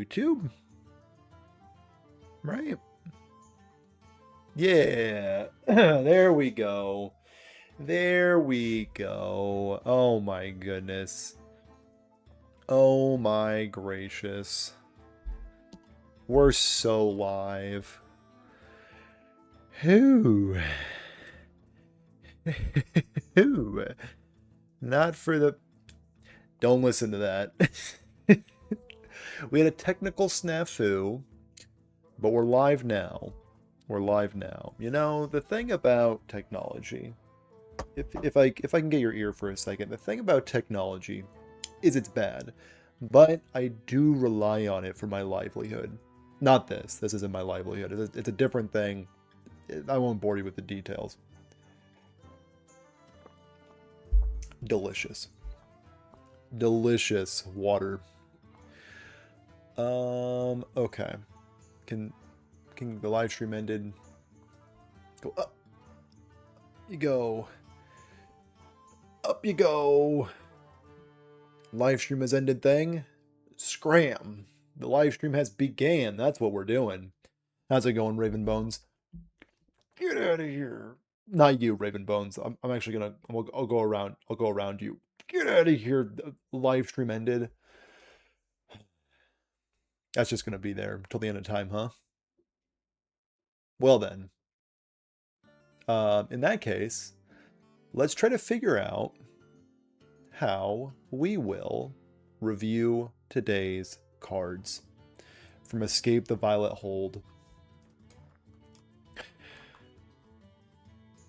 YouTube. Right? Yeah. There we go. There we go. Oh my goodness. Oh my gracious. We're so live. Who? Who? Not for the... Don't listen to that. We had a technical snafu, but we're live now. We're live now. You know, the thing about technology, if I can get your ear for a second, the thing about technology is it's bad, but I do rely on it for my livelihood. Not this. This isn't my livelihood. It's a different thing. I won't bore you with the details. Delicious. Delicious water. Okay. Can the live stream ended? Go up. You go. Up you go. Live stream has ended thing. Scram. The live stream has began. That's what we're doing. How's it going, Raven Bones? Get out of here. Not you, Raven Bones. I'm actually gonna I'll go around you. Get out of here. The live stream ended. That's just gonna be there till the end of time, huh? Well then. In that case, let's try to figure out how we will review today's cards from Escape the Violet Hold.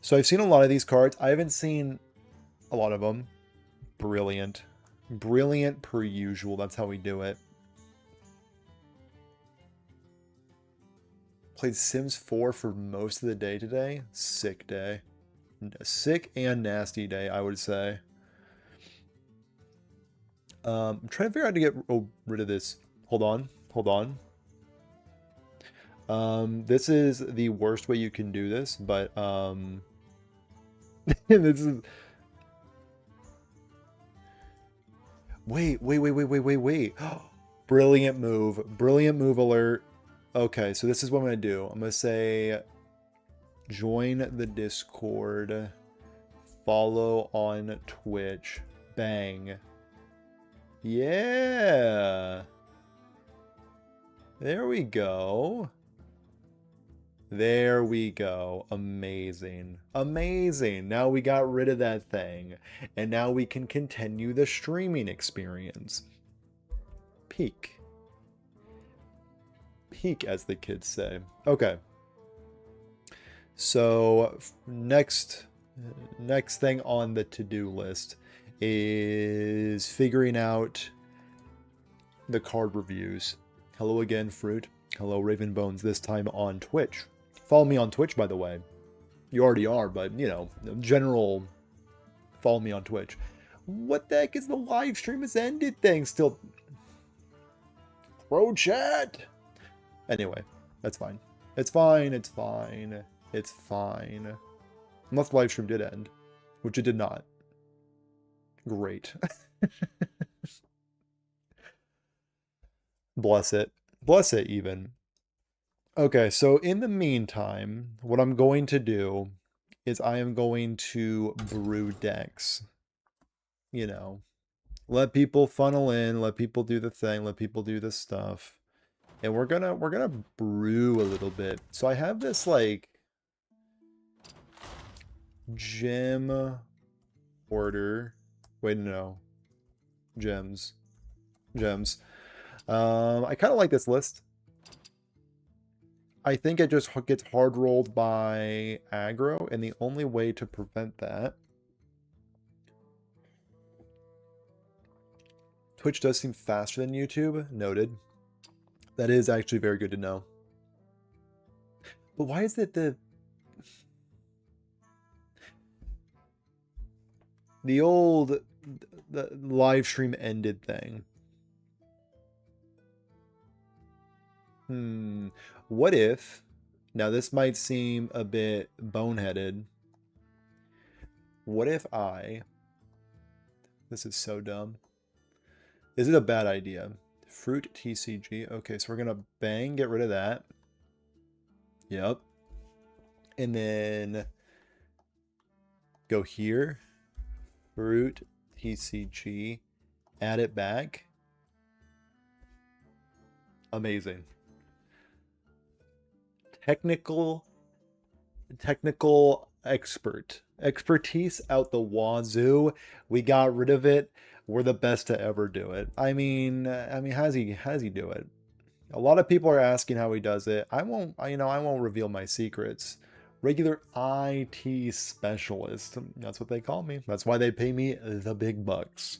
So I've seen a lot of these cards. I haven't seen a lot of them. Brilliant. Brilliant per usual. That's how we do it. Played Sims 4 for most of the day today. Sick day. Sick and nasty day, I would say. I'm trying to figure out how to get rid of this. Hold on. Hold on. This is the worst way you can do this, but this is... Wait. Brilliant move. Brilliant move alert. Okay, so this is what I'm going to do. I'm going to say join the Discord, follow on Twitch. Bang. Yeah. There we go. There we go. Amazing. Amazing. Now we got rid of that thing. And now we can continue the streaming experience. Peak. Peak, as the kids say. Okay. So, next thing on the to-do list is figuring out the card reviews. Hello again, Fruit. Hello, Raven Bones, this time on Twitch. Follow me on Twitch, by the way. You already are, but, you know, general, follow me on Twitch. What the heck is the live stream has ended thing still? Pro chat! Anyway, that's fine. It's fine, it's fine. It's fine. Unless the live stream did end, which it did not. Great. Bless it. Bless it, even. Okay, so in the meantime, what I'm going to do is I am going to brew decks. You know, let people funnel in, let people do the thing, let people do the stuff. And we're gonna brew a little bit. So I have this like gem order. Wait, no. Gems. I kind of like this list. I think it just gets hard rolled by aggro, and the only way to prevent that... Twitch does seem faster than YouTube. Noted. That is actually very good to know. But why is it the old live stream ended thing? What if, now this might seem a bit boneheaded, what if this is so dumb. Is it a bad idea? Fruit TCG. Okay, so we're going to bang, get rid of that. Yep. And then go here. Fruit TCG. Add it back. Amazing. Technical expertise out the wazoo. We got rid of it. We're the best to ever do it. I mean, how does he do it? A lot of people are asking how he does it. I won't reveal my secrets. Regular IT specialist. That's what they call me. That's why they pay me the big bucks.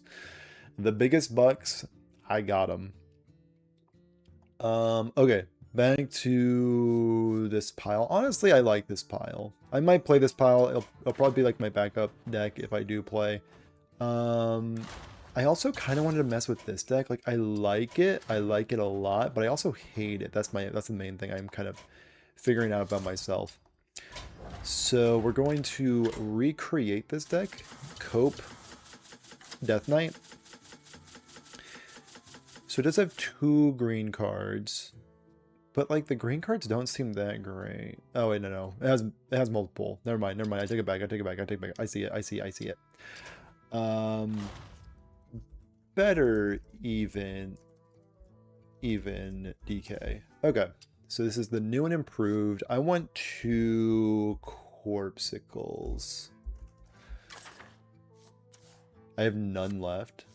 The biggest bucks, I got them. Okay. Back to this pile. Honestly, I like this pile. I might play this pile. It'll probably be like my backup deck if I do play. I also kind of wanted to mess with this deck. Like, I like it. I like it a lot, but I also hate it. That's the main thing I'm kind of figuring out about myself. So we're going to recreate this deck. Cope Death Knight. So it does have 2 green cards. But, like, the green cards don't seem that great. Oh, wait, no. It has multiple. Never mind. I take it back. I see it. Better even DK. Okay. So this is the new and improved. I want 2 Corpsicles. I have none left.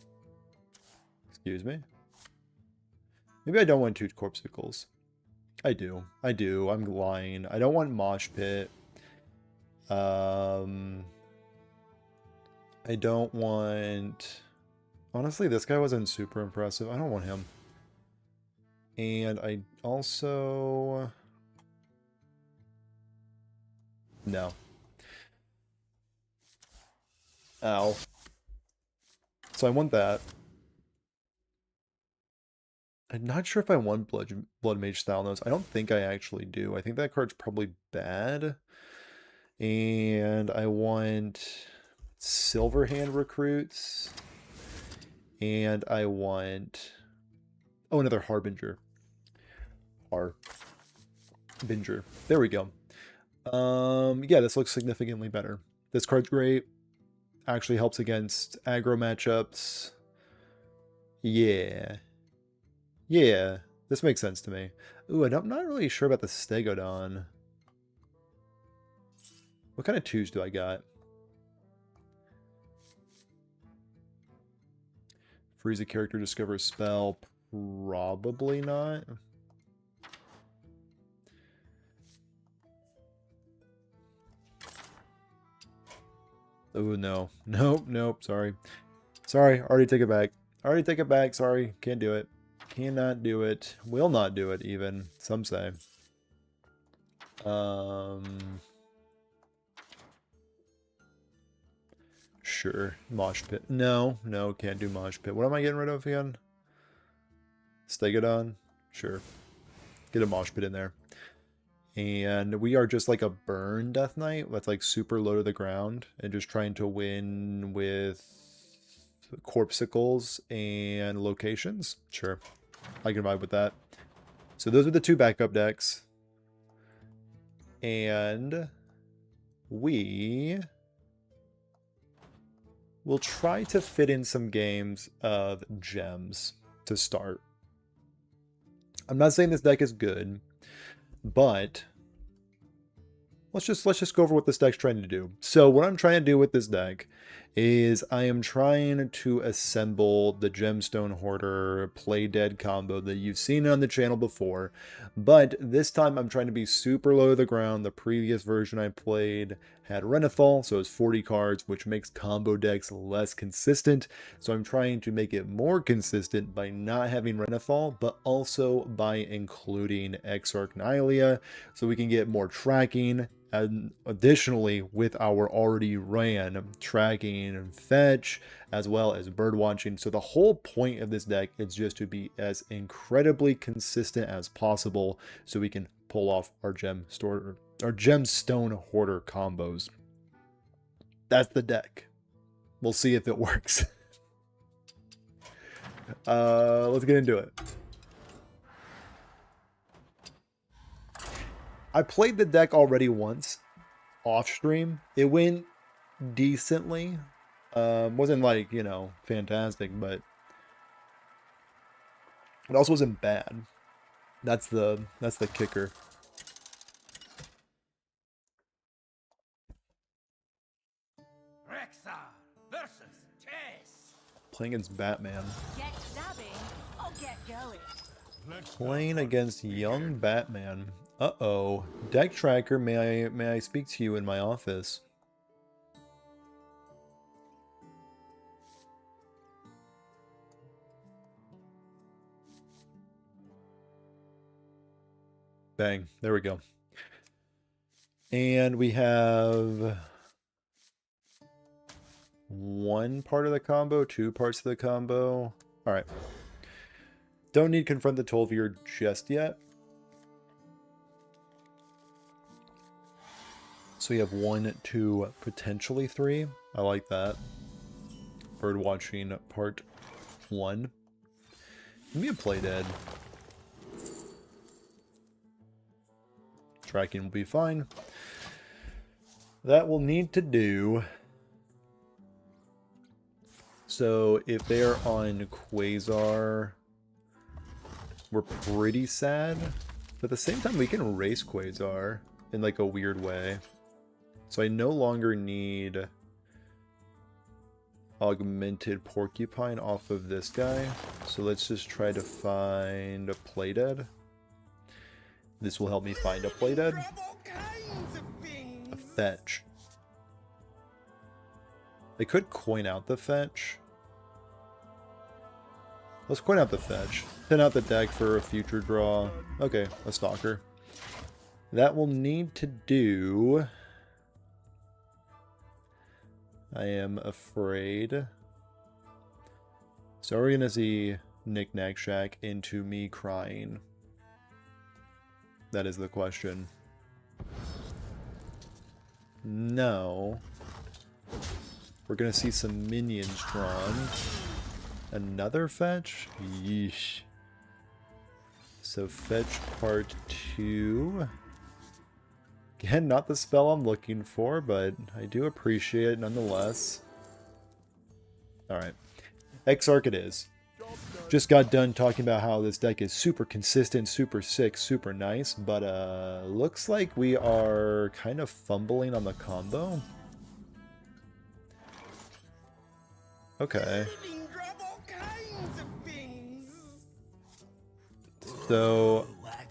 Excuse me. Maybe I don't want 2 Corpsicles. I do. I'm lying. I don't want Mosh Pit. I don't want... Honestly, this guy wasn't super impressive. I don't want him. And I also... No. Ow. So I want that. I'm not sure if I want Blood Mage Thalnos. I don't think I actually do. I think that card's probably bad. And I want Silverhand Recruits. And I want... Oh, another Harbinger. Harbinger. There we go. Yeah, this looks significantly better. This card's great. Actually helps against aggro matchups. Yeah. Yeah, this makes sense to me. Ooh, I'm not really sure about the Stegodon. What kind of 2s do I got? Freeze a character, discover a spell. Probably not. Oh, no. Nope. Sorry. Already take it back. Sorry. Can't do it. Cannot do it. Will not do it, even. Some say. Sure. Mosh Pit. No, can't do Mosh Pit. What am I getting rid of again? Stegodon? Sure. Get a Mosh Pit in there. And we are just like a burn Death Knight that's like super low to the ground and just trying to win with Corpsicles and locations. Sure. I can vibe with that. So those are the 2 backup decks. And we will try to fit in some games of gems to start. I'm not saying this deck is good, but let's just go over what this deck's trying to do. So what I'm trying to do with this deck is I am trying to assemble the Gemstone Hoarder Play Dead combo that you've seen on the channel before, but this time I'm trying to be super low to the ground. The previous version I played had Renathal, so it's 40 cards, which makes combo decks less consistent. So I'm trying to make it more consistent by not having Renathal, but also by including Exarch Nihilea, so we can get more tracking. And additionally, with our already ran tracking and fetch, as well as bird watching. So the whole point of this deck is just to be as incredibly consistent as possible so we can pull off our Gemstone Hoarder combos. That's the deck. We'll see if it works. Let's get into it. I played the deck already once off stream. It went decently. Wasn't like, you know, fantastic, but it also wasn't bad. That's the kicker. Playing against Batman. Get stabbing or get going. Playing against young Batman. Uh-oh. Deck tracker, may I speak to you in my office? Bang. There we go. And we have one part of the combo, two parts of the combo. All right. Don't need Confront the Tolvier just yet. So we have 1, 2, potentially 3. I like that. Bird watching part 1. Give me a play dead. Tracking will be fine. That will need to do. So if they're on Quasar, we're pretty sad. But at the same time, we can race Quasar in like a weird way. So I no longer need Augmented Porcupine off of this guy. So let's just try to find a Playdead. This will help me find a Playdead. A fetch. They could coin out the fetch. Let's coin out the fetch. Pin out the deck for a future draw. Okay, a Stalker. That will need to do. I am afraid. So we're gonna see Knick-Knack Shack into me crying. That is the question. No. We're gonna see some minions drawn. Another fetch? Yeesh. So fetch part 2. Again, not the spell I'm looking for, but I do appreciate it nonetheless. Alright. Exarch it is. Just got done talking about how this deck is super consistent, super sick, super nice, but looks like we are kind of fumbling on the combo. Okay. So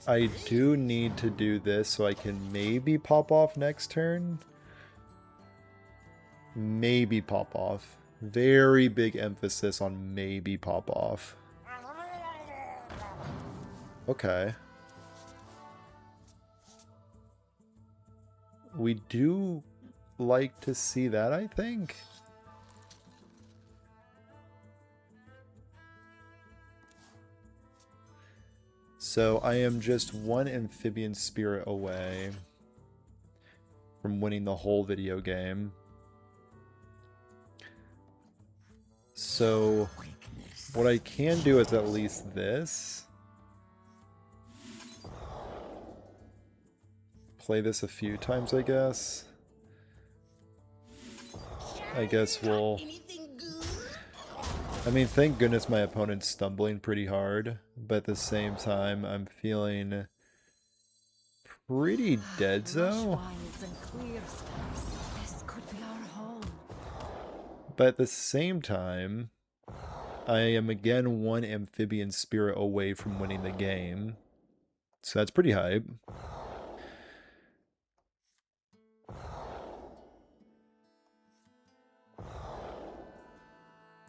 I do need to do this so I can maybe pop off next turn. Maybe pop off. Very big emphasis on maybe pop off. Okay. We do like to see that, I think. So I am just one amphibian spirit away from winning the whole video game. So what I can do is at least this. Play this a few times, I guess. I guess we'll... I mean, thank goodness my opponent's stumbling pretty hard, but at the same time, I'm feeling pretty dead, though. But at the same time, I am again one amphibian spirit away from winning the game. So that's pretty hype.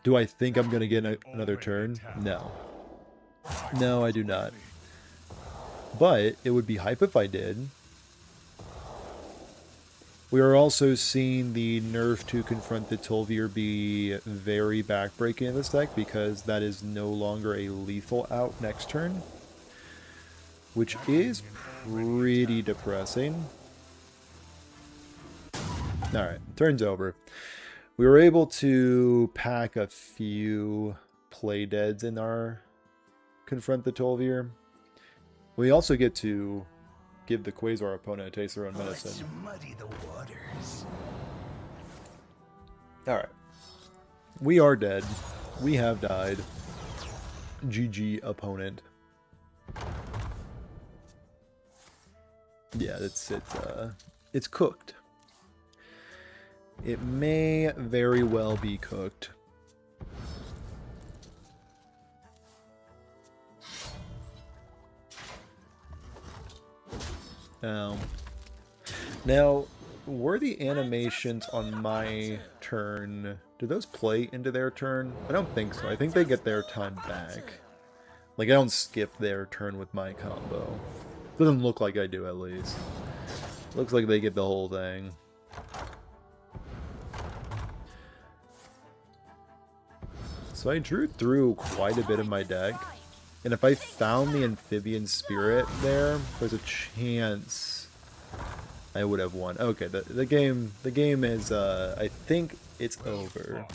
Do I think I'm going to get another turn? No. No, I do not. But it would be hype if I did. We are also seeing the nerf to Confront the Tolvier be very backbreaking in this deck because that is no longer a lethal out next turn. Which is pretty depressing. Alright, turn's over. We were able to pack a few play deads in our Confront the Tol'vir. We also get to give the Quasar opponent a taste of their own medicine. Let's muddy the waters. Alright. We are dead. We have died. GG opponent. Yeah, it's cooked. It may very well be cooked. Now, were the animations on my turn, do those play into their turn? I don't think so. I think they get their time back. Like, I don't skip their turn with my combo. Doesn't look like I do, at least. Looks like they get the whole thing. So I drew through quite a bit of my deck. And if I found the Amphibian Spirit there, there's a chance I would have won. Okay, the game is, I think it's over.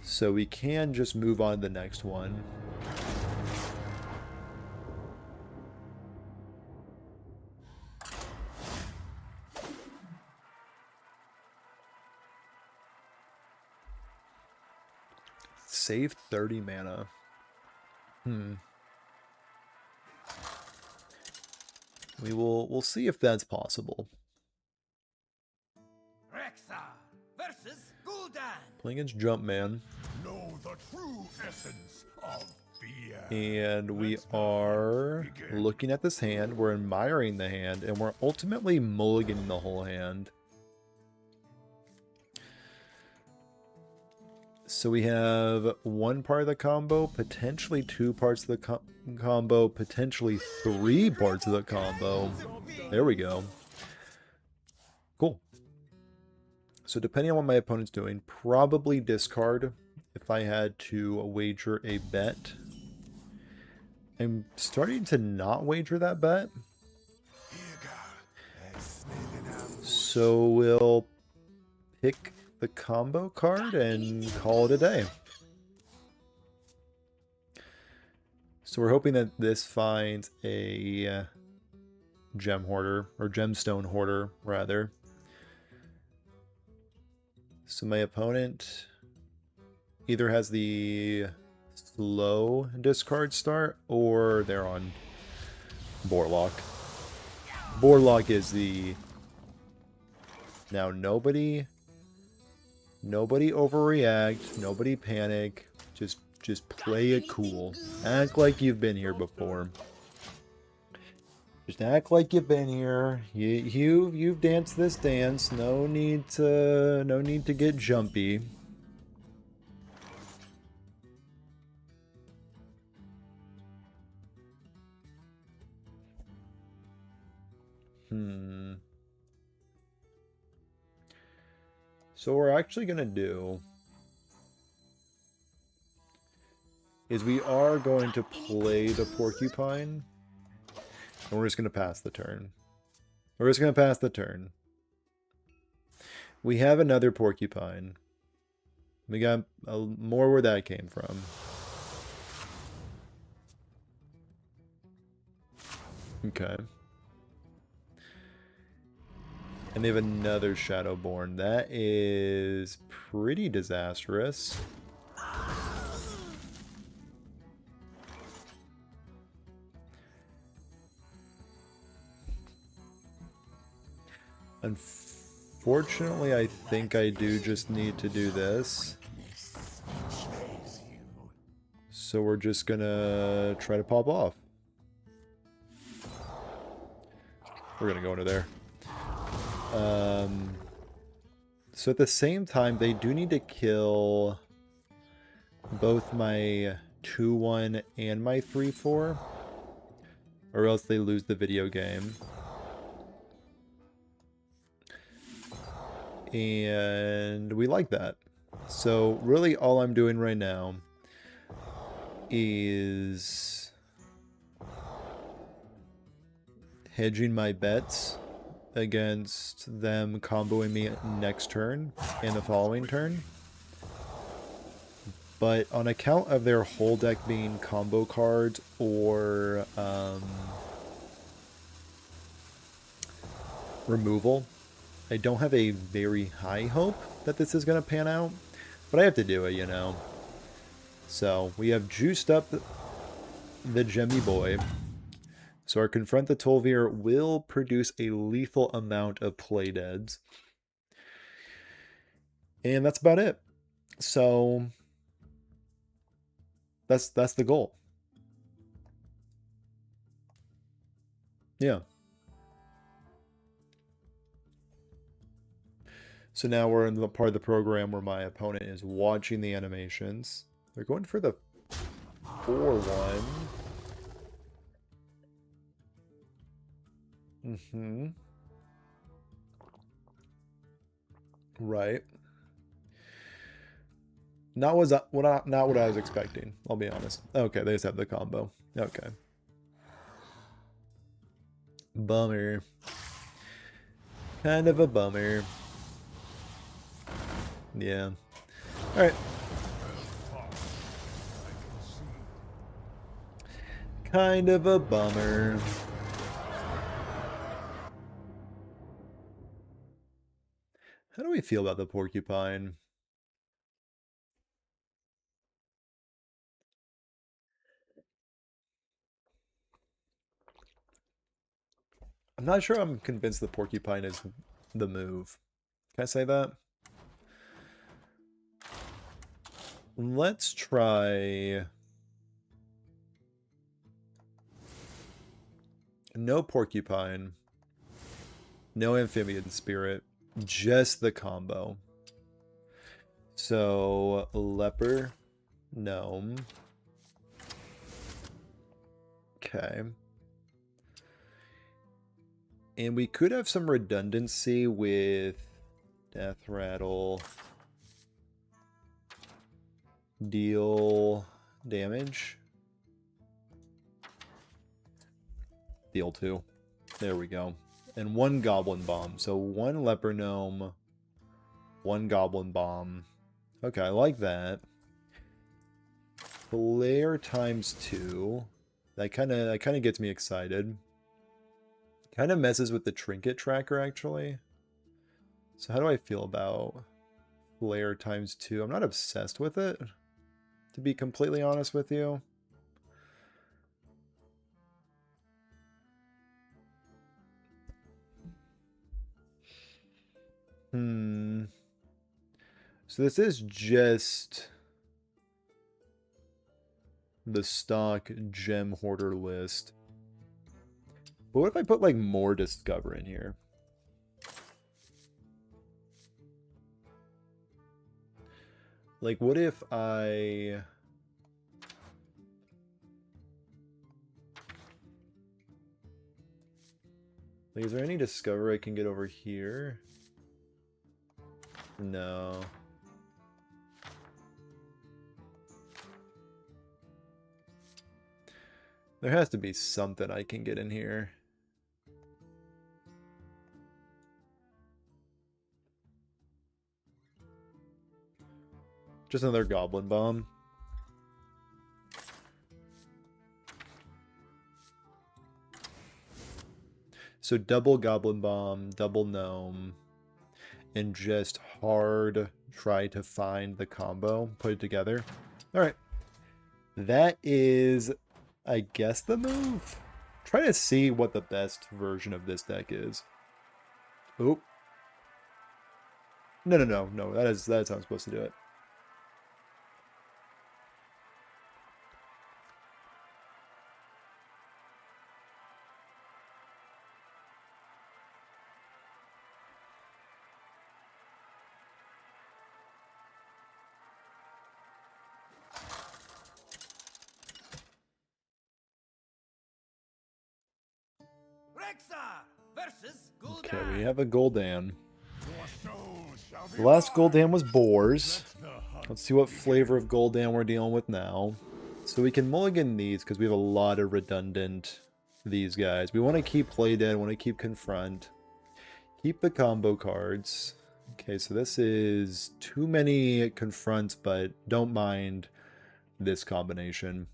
So we can just move on to the next one. Save 30 mana. We'll see if that's possible. Rexa versus Gul'dan. Playing against Jumpman. Know the true essence of fear. And we are looking at this hand, we're admiring the hand, and we're ultimately mulliganing the whole hand. So we have one part of the combo, potentially two parts of the combo, potentially three parts of the combo. There we go. Cool. So depending on what my opponent's doing, probably discard if I had to wager a bet. I'm starting to not wager that bet. So we'll pick the combo card and call it a day. So we're hoping that this finds a gem hoarder, or gemstone hoarder rather. So my opponent either has the slow discard start or they're on Borlock. Borlock is the... Now nobody overreact, nobody panic, just play it cool. Act like you've been here before. Just act like you've been here. You've danced this dance. No need to get jumpy. So what we're actually going to do is we are going to play the Porcupine, and we're just going to pass the turn. We're just going to pass the turn. We have another Porcupine. We got more where that came from. Okay. And they have another Shadowborn. That is pretty disastrous. Unfortunately, I think I do just need to do this. So we're just gonna try to pop off. We're gonna go into there. So at the same time, they do need to kill both my 2-1 and my 3-4, or else they lose the video game. And we like that. So really all I'm doing right now is hedging my bets against them comboing me next turn and the following turn. But on account of their whole deck being combo cards or removal, I don't have a very high hope that this is going to pan out. But I have to do it, you know. So we have juiced up the Gemmy Boy. So our Confront the Tolvir will produce a lethal amount of playdeads. And that's about it. So that's the goal. Yeah. So now we're in the part of the program where my opponent is watching the animations. They're going for the 4-1. Mm-hmm. Right. Not what I was expecting, I'll be honest. Okay, they just have the combo. Okay. Bummer. Kind of a bummer. Yeah. Alright. Kind of a bummer. How do we feel about the porcupine? I'm not sure I'm convinced the porcupine is the move. Can I say that? Let's try... No porcupine. No amphibian spirit. Just the combo. So, leper. Gnome. Okay. And we could have some redundancy with Death Rattle. Deal damage. Deal 2. There we go. And 1 Goblin Bomb. So 1 Leper Gnome, 1 Goblin Bomb. Okay, I like that. Flare times 2. That kind of gets me excited. Kind of messes with the trinket tracker, actually. So how do I feel about Flare times 2? I'm not obsessed with it, to be completely honest with you. So this is just the stock gem hoarder list. But what if I put like more Discover in here? Like what if I... Like, is there any Discover I can get over here? No. There has to be something I can get in here. Just another Goblin Bomb. So double Goblin Bomb, double Gnome, and just hard try to find the combo, put it together. Alright. That is, I guess, the move. Try to see what the best version of this deck is. Oop. No. That's how I'm supposed to do it. Okay, we have a Gul'dan. The last Gul'dan was Boars. Let's see what flavor of Gul'dan we're dealing with now. So we can mulligan these because we have a lot of redundant these guys. We want to keep Playdead, want to keep Confront. Keep the combo cards. Okay, so this is too many confronts, but don't mind this combination.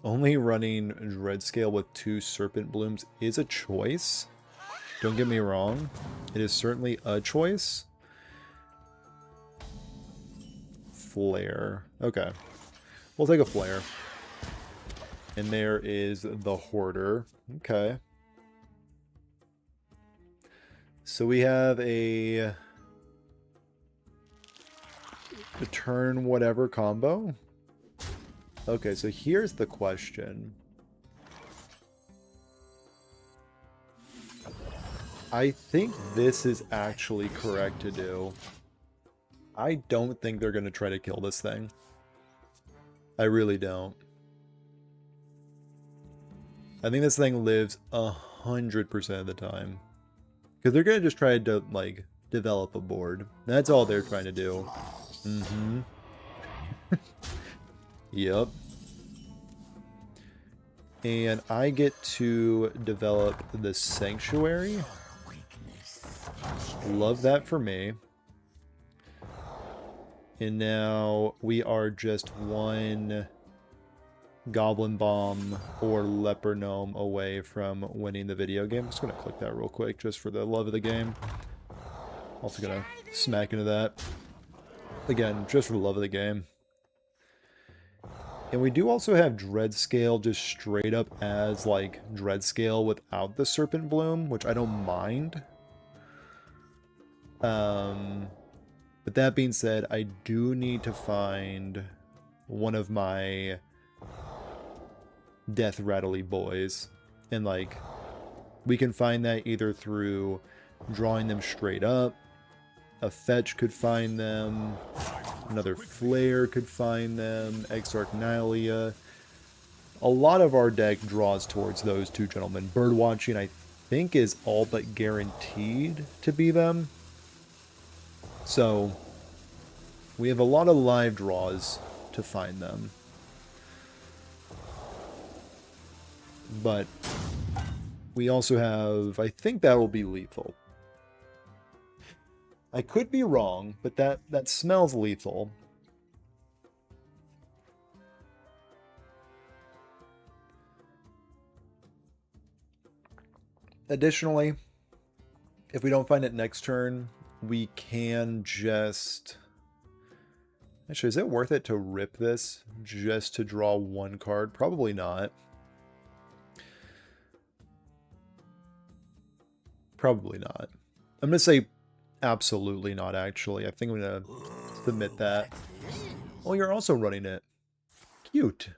Only running Dread Scale with 2 Serpent Blooms is a choice. Don't get me wrong. It is certainly a choice. Flare. Okay. We'll take a Flare. And there is the Hoarder. Okay. So we have a turn whatever combo. Okay, so here's the question. I think this is actually correct to do. I don't think they're going to try to kill this thing. I really don't. I think this thing lives 100% of the time. Because they're going to just try to, like, develop a board. That's all they're trying to do. Mm-hmm. Yep. And I get to develop the Sanctuary. Love that for me. And now we are just one Goblin Bomb or Leper Gnome away from winning the video game. I'm just going to click that real quick just for the love of the game. Also going to smack into that. Again, just for the love of the game. And we do also have Dread Scale just straight up as, like, Dread Scale without the Serpent Bloom, which I don't mind. But that being said, I do need to find one of my Death Rattly boys. And, like, we can find that either through drawing them straight up. A fetch could find them. Another Flare could find them. Exarch Nylia. A lot of our deck draws towards those two gentlemen. Birdwatching, I think, is all but guaranteed to be them. So, we have a lot of live draws to find them. But we also have, I think that will be lethal. I could be wrong, but that smells lethal. Additionally, if we don't find it next turn, we can just... Actually, is it worth it to rip this just to draw one card? Probably not. Probably not. I'm going to say absolutely not, actually. I think I'm going to submit that. Oh, you're also running it. Cute.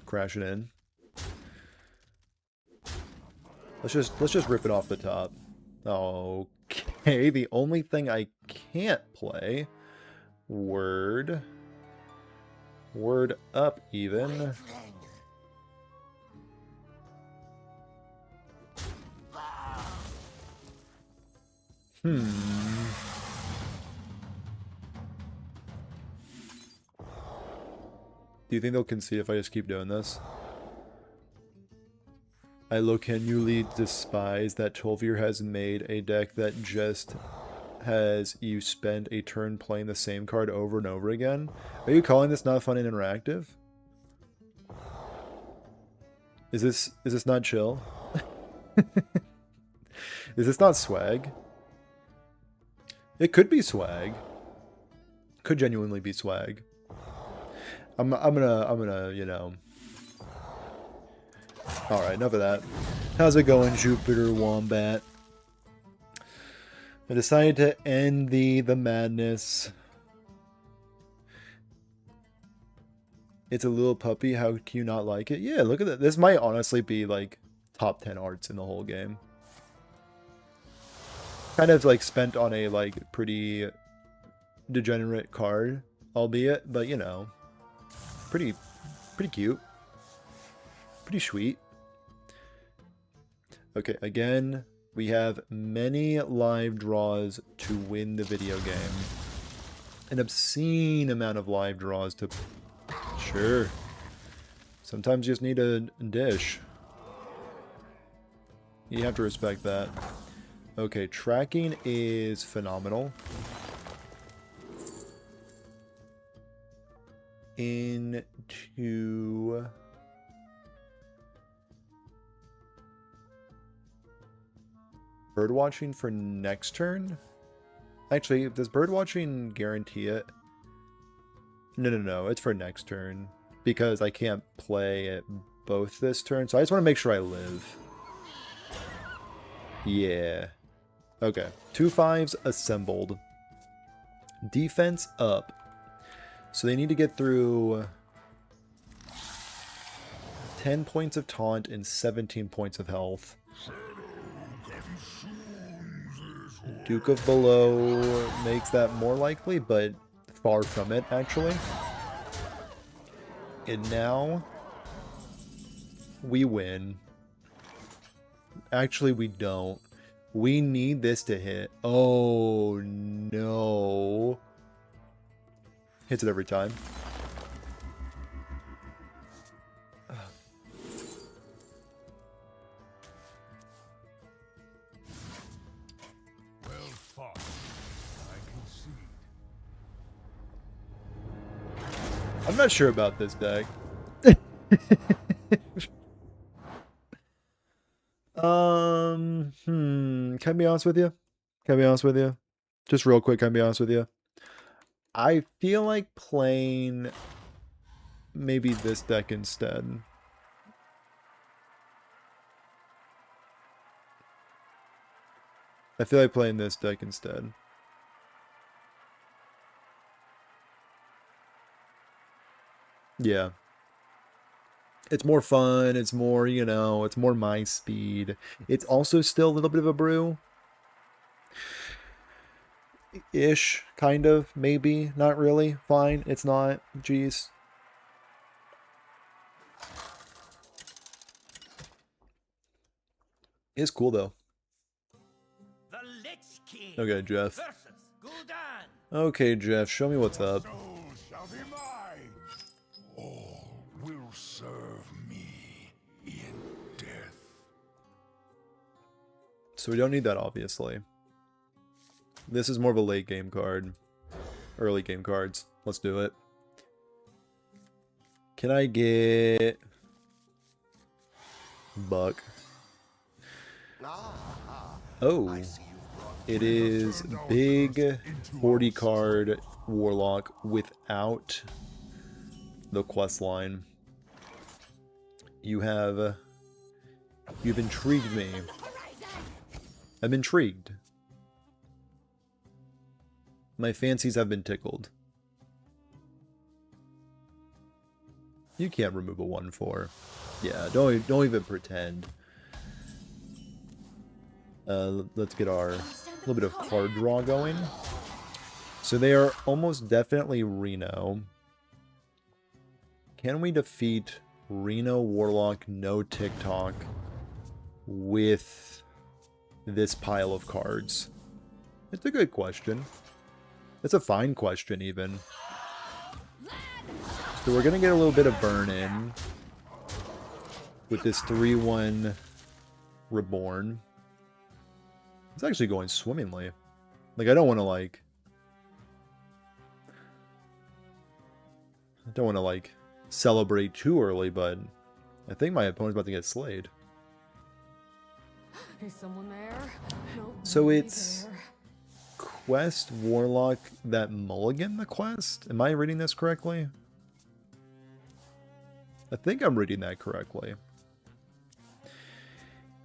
Crash it in. Let's just rip it off the top. Okay, the only thing I can't play. Word up even. Do you think they'll concede if I just keep doing this? I genuinely despise that 12-year has made a deck that just has you spend a turn playing the same card over and over again. Are you calling this not fun and interactive? Is this not chill? Is this not swag? It could be swag. Could genuinely be swag. I'm gonna, you know. Alright, enough of that. How's it going, Jupiter Wombat? I decided to end the madness. It's a little puppy. How can you not like it? Yeah, look at that. This might honestly be like top 10 arts in the whole game. Kind of like spent on a like pretty degenerate card, albeit, but you know, pretty cute, pretty sweet. Okay, again, we have many live draws to win the video game. an obscene amount of live draws to... Sure. Sometimes you just need a dish. You have to respect that. Okay, tracking is phenomenal. Into... Birdwatching for next turn? Actually, does birdwatching guarantee it? No, it's for next turn. Because I can't play it both this turn, so I just want to make sure I live. Yeah. Okay. 2 5s assembled. Defense up. So they need to get through 10 points of taunt and 17 points of health. Duke of Below makes that more likely, but far from it, actually. And now we win. Actually, we don't. We need this to hit. Oh, no. Hits it every time. Well fought. I concede. I'm not sure about this deck. Can I be honest with you? Can I be honest with you? Just real quick, can I be honest with you? I feel like playing maybe this deck instead. I feel like playing this deck instead. Yeah. It's more fun, it's more, you know, it's more my speed. It's also still a little bit of a brew. Ish, kind of, maybe, not really, fine, it's not, jeez. It's cool though. The Lich King Okay, Jeff. versus Gul'dan. Okay, Jeff, show me what's up. So shall be mine. All will serve me in death. So we don't need that, obviously. This is more of a late game card. Early game cards. Let's do it. Can I get... Buck? Oh. It is big 40 card Warlock without the quest line. You've intrigued me. I'm intrigued. My fancies have been tickled. You can't remove a 1/4. Yeah, don't even pretend. Let's get our little bit of card draw going. So they are almost definitely Reno. Can we defeat Reno Warlock no TikTok with this pile of cards? It's a good question. It's a fine question, even. So we're going to get a little bit of burn in with this 3/1 Reborn. It's actually going swimmingly. Like, I don't want to, like... I don't want to, like, celebrate too early, but I think my opponent's about to get slayed. Is someone there? No, So it's... Quest Warlock that mulligan the quest? Am I reading this correctly? I think I'm reading that correctly.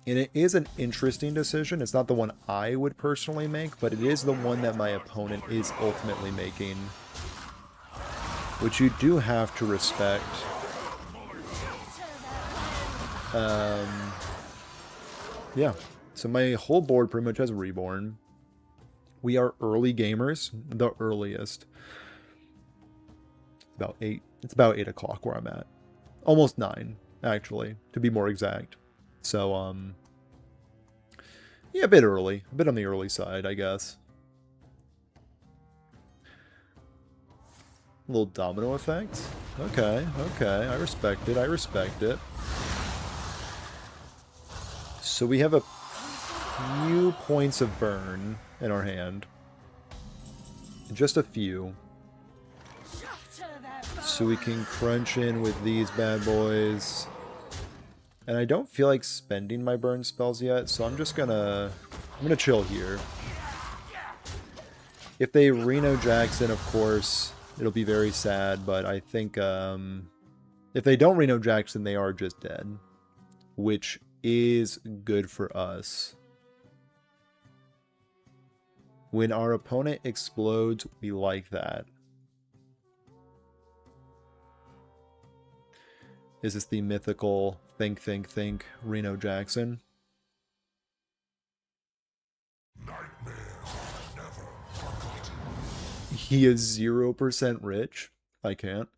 And it is an interesting decision. It's not the one I would personally make, but it is the one that my opponent is ultimately making. Which you do have to respect. Yeah. So my whole board pretty much has Reborn. We are early gamers. The earliest. About 8. It's about 8 o'clock where I'm at. Almost 9, actually, to be more exact. So, yeah, a bit early. A bit on the early side, I guess. A little domino effect. Okay, okay. I respect it. I respect it. So we have a few points of burn in our hand. Just a few. So we can crunch in with these bad boys. And I don't feel like spending my burn spells yet, so I'm gonna chill here. If they Reno Jackson, of course, it'll be very sad, but I think if they don't Reno Jackson, they are just dead, which is good for us. When our opponent explodes, we like that. Is this the mythical think Reno Jackson? He is 0% rich. I can't.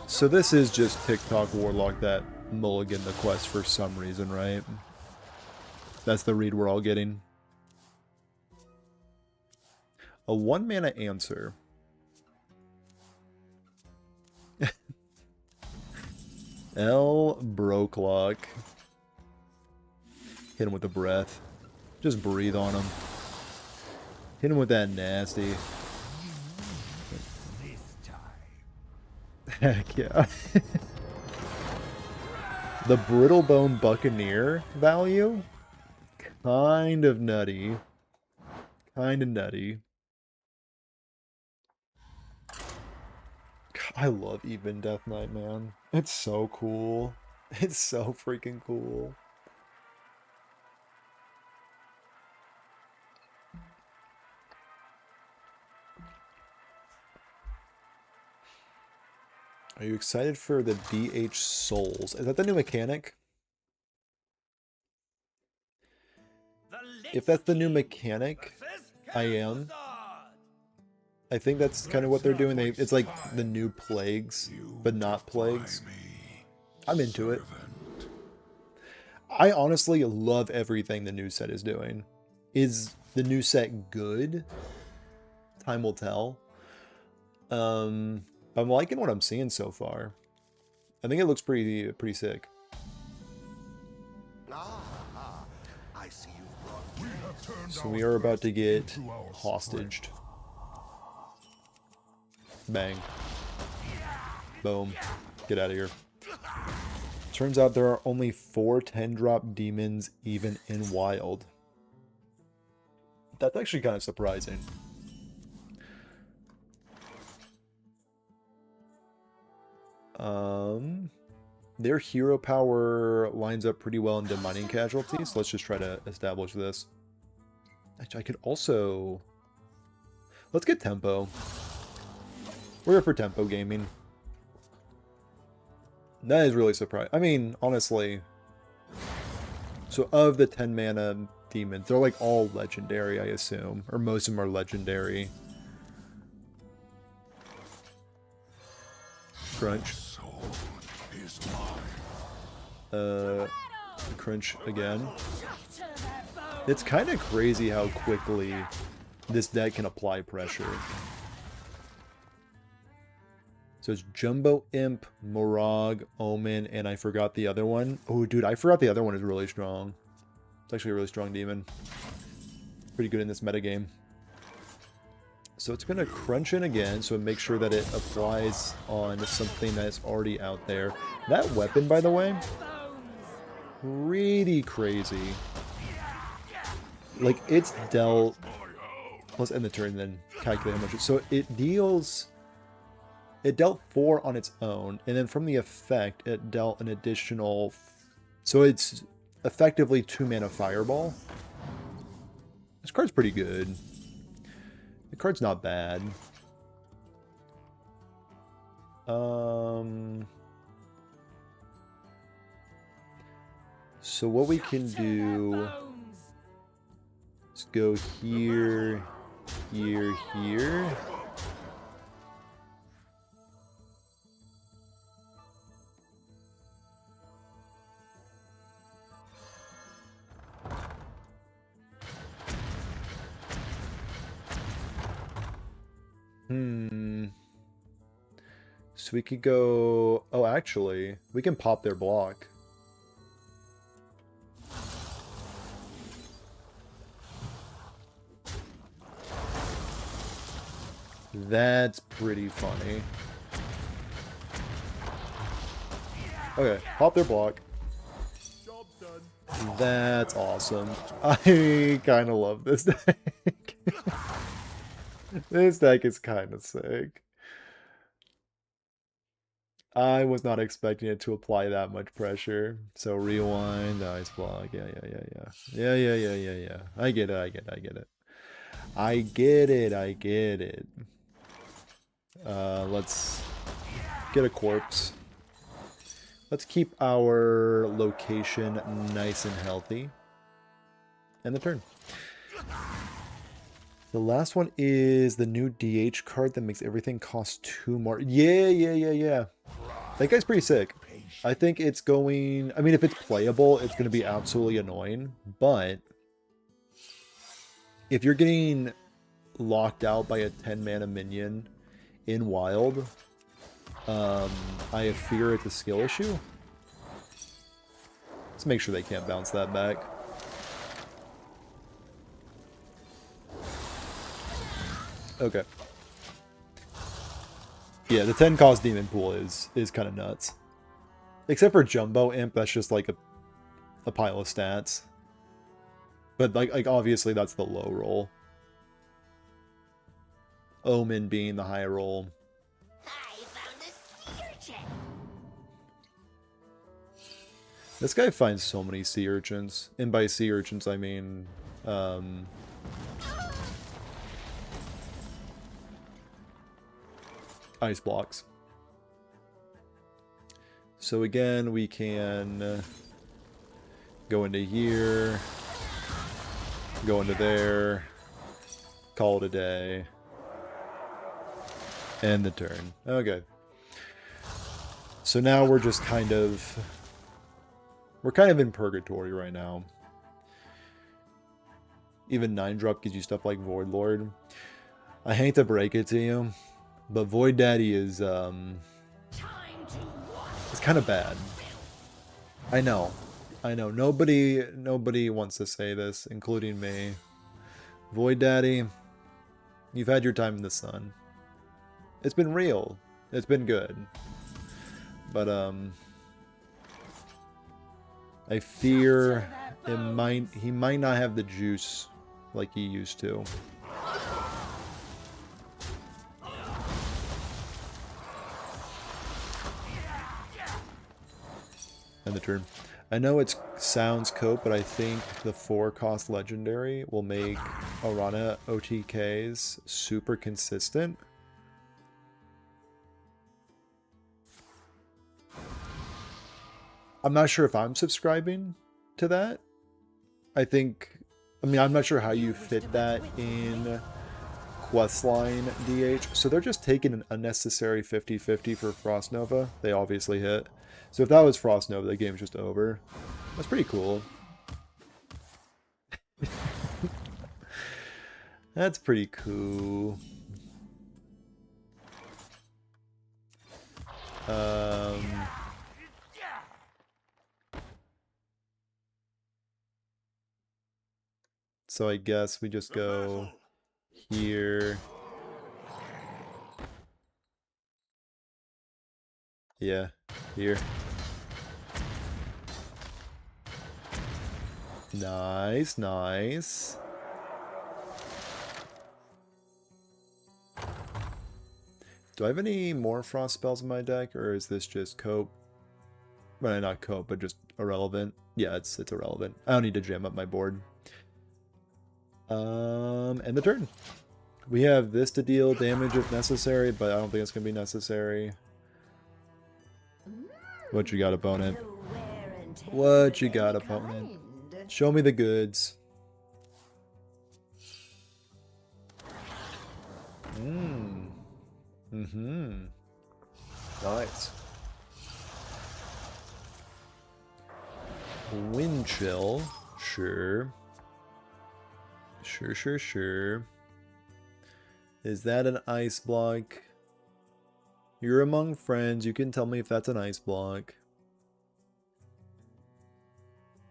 So this is just TikTok Warlock that mulligan the quest for some reason, right? That's the read we're all getting. A 1-mana answer. L Brokelock. Hit him with the breath. Just breathe on him. Hit him with that nasty. Heck yeah. The Brittlebone Buccaneer value? Kind of nutty. Kind of nutty. I love Even Death Knight, man. It's so cool. It's so freaking cool. Are you excited for the DH Souls? Is that the new mechanic? If that's the new mechanic, I am. I think that's kind of what they're doing. It's like the new plagues, but not plagues. I'm into it. I honestly love everything the new set is doing. Is the new set good? Time will tell. I'm liking what I'm seeing so far. I think it looks pretty sick. So we are about to get hostaged. Bang. Boom. Get out of here. Turns out there are only 4 10-drop demons even in Wild. That's actually kind of surprising. Their hero power lines up pretty well into mining casualties, so let's just try to establish this. Actually, I could also... Let's get tempo. We're here for tempo gaming. That is really surprising. I mean, honestly... So of the 10 mana demons, they're like all legendary, I assume. Or most of them are legendary. Crunch. Crunch again. It's kind of crazy how quickly this deck can apply pressure. So it's Jumbo Imp, Morag, Omen, and I forgot the other one. Oh, dude, I forgot the other one is really strong. It's actually a really strong demon. Pretty good in this metagame. So it's going to crunch in again, so make sure that it applies on something that's already out there. That weapon, by the way, pretty crazy. Like, it's dealt... Let's end the turn and then calculate how much so it deals... It dealt 4 on its own, and then from the effect, it dealt an additional... So it's effectively 2 mana Fireball. This card's pretty good. The card's not bad. So what we can do is go here, here, here. Hmm. So we could go... Oh, actually, we can pop their block. That's pretty funny. Okay, pop their block. Job done. That's awesome. I kind of love this deck. This deck is kind of sick. I was not expecting it to apply that much pressure. So rewind, ice block. Yeah. Yeah. I get it. I get it. I get it. Let's get a corpse. Let's keep our location nice and healthy. And the turn. The last one is the new DH card that makes everything cost 2 more. Yeah. That guy's pretty sick. I think it's going... I mean, if it's playable, it's going to be absolutely annoying. But if you're getting locked out by a 10-mana minion in Wild, I fear it's a skill issue. Let's make sure they can't bounce that back. Okay. Yeah, the 10 cost demon pool is kind of nuts. Except for Jumbo Imp, that's just like a pile of stats. But like obviously that's the low roll. Omen being the high roll. I found a sea urchin. This guy finds so many sea urchins. And by sea urchins I mean ice blocks. So again, we can go into here, go into there, call it a day, end the turn. Okay. So now we're just kind of... We're kind of in purgatory right now. Even 9-drop gives you stuff like Void Lord. I hate to break it to you, but Void Daddy is it's kind of bad. I know. Nobody wants to say this, including me. Void Daddy, you've had your time in the sun. It's been real. It's been good. But I fear he might not have the juice like he used to. And the turn. I know it sounds cope, but I think the 4-cost legendary will make Arana OTKs super consistent. I'm not sure if I'm subscribing to that. I mean, I'm not sure how you fit that in questline DH. So they're just taking an unnecessary 50-50 for Frost Nova. They obviously hit. So if that was Frost Nova, the game's just over. That's pretty cool. That's pretty cool. So I guess we just go here. Yeah, here. Nice, nice. Do I have any more frost spells in my deck, or is this just cope? Well, not cope, but just irrelevant. Yeah, it's irrelevant. I don't need to jam up my board. End the turn. We have this to deal damage if necessary, but I don't think it's gonna be necessary. What you got, opponent? What you got, opponent? Show me the goods. Nice. Wind chill. Sure. Sure. Is that an ice block? You're among friends. You can tell me if that's an ice block.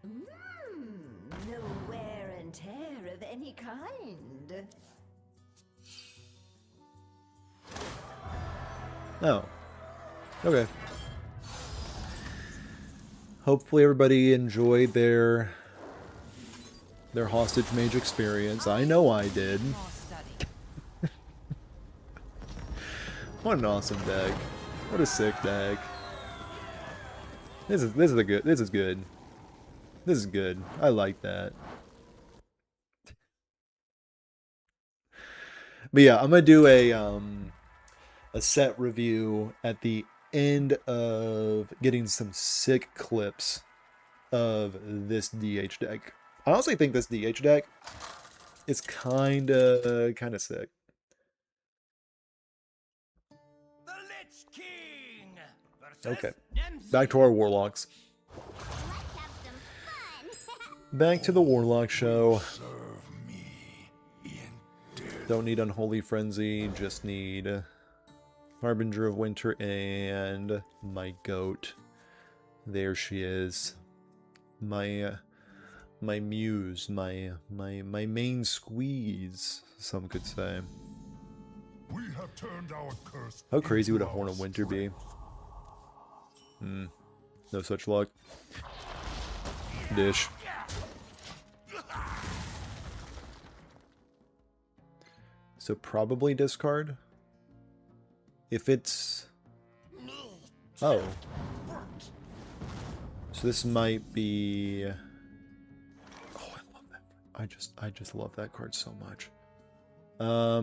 No wear and tear of any kind. Oh. Okay. Hopefully everybody enjoyed their hostage mage experience. I know I did. More study. What an awesome deck. What a sick deck. This is good. This is good. This is good. I like that. But yeah, I'm gonna do a set review at the end of getting some sick clips of this DH deck. I honestly think this DH deck is kinda sick. The Lich King versus Okay. Nemsy. Back to our Warlocks. Let's have some fun. Back to the Warlock show. Serve me in death. Don't need Unholy Frenzy, just need Harbinger of Winter and my goat. There she is. My muse, my main squeeze, some could say. We have turned our curse. How crazy would a into Horn of our Winter be? No such luck. Dish. So probably discard. If it's... Oh. So this might be... Oh, I love that. I just love that card so much.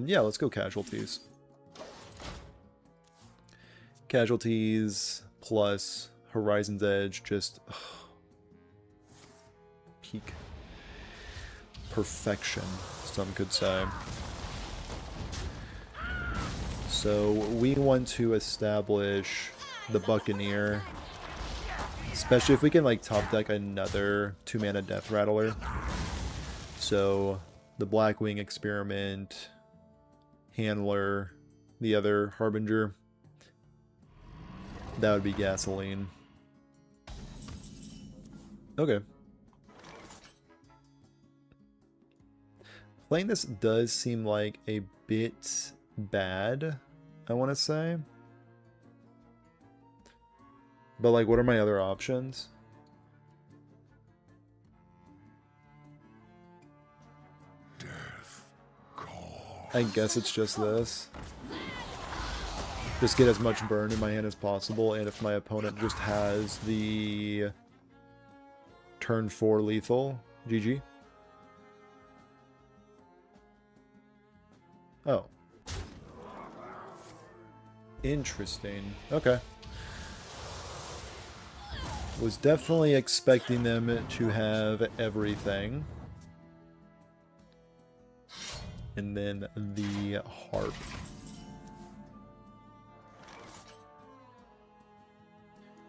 Yeah, let's go Casualties. Casualties plus Horizon's Edge, just... peak perfection, some could say. So we want to establish the Buccaneer, especially if we can like top deck another 2-mana Death Rattler. So the Blackwing Experiment, Handler, the other Harbinger, that would be gasoline. Okay. Playing this does seem like a bit bad, I want to say. But like, what are my other options? Death call. I guess it's just this. Just get as much burn in my hand as possible, and if my opponent just has the turn 4 lethal, GG. Oh. Interesting. Okay. Was definitely expecting them to have everything. And then the harp.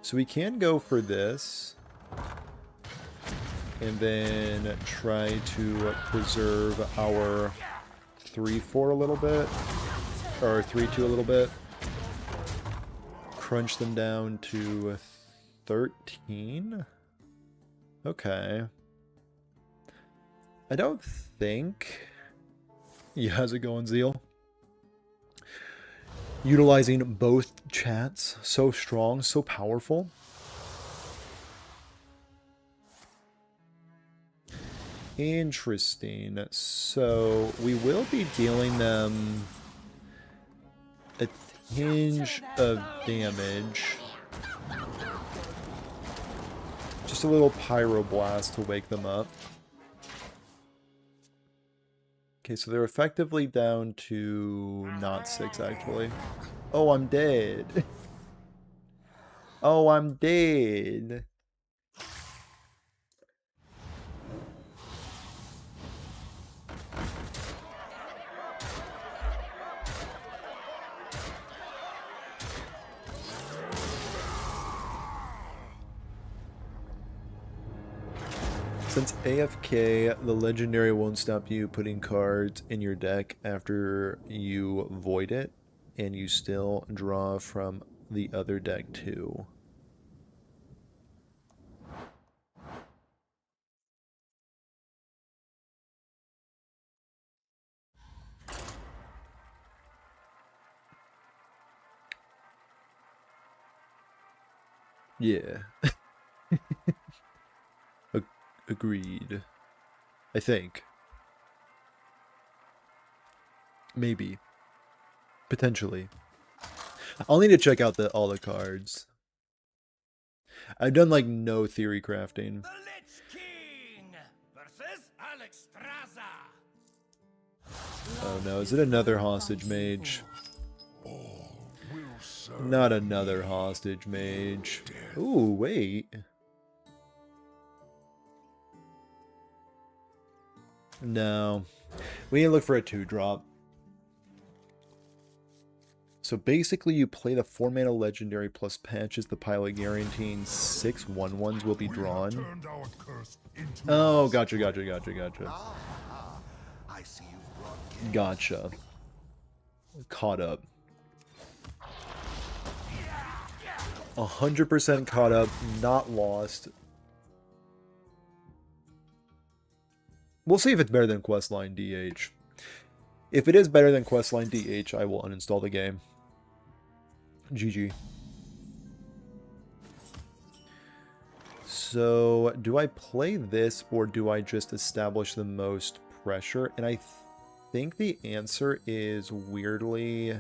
So we can go for this. And then try to preserve our 3-4 a little bit. Or 3-2 a little bit. Crunch them down to 13? Okay. I don't think... Yeah, how's it going, Zeal? Utilizing both chats. So strong, so powerful. Interesting. So, we will be dealing them a tinge of damage. Just a little pyroblast to wake them up. Okay, so they're effectively down to not 6, actually. Oh, I'm dead. Oh, I'm dead. Since AFK, the legendary won't stop you putting cards in your deck after you void it, and you still draw from the other deck too. Yeah. Agreed. I think. Maybe. Potentially. I'll need to check out all the cards. I've done like no theory crafting. The Lich King versus Alexstrasza. Oh no, is it another hostage mage? Not another hostage mage. Ooh, wait. No. We need to look for a 2-drop. So basically you play the 4-mana legendary plus patches the pile guaranteeing 6 1/1s will be drawn. Oh, gotcha. Gotcha. Caught up. 100% caught up, not lost. We'll see if it's better than Questline DH. If it is better than Questline DH, I will uninstall the game. GG. So, do I play this or do I just establish the most pressure? And I think the answer is weirdly...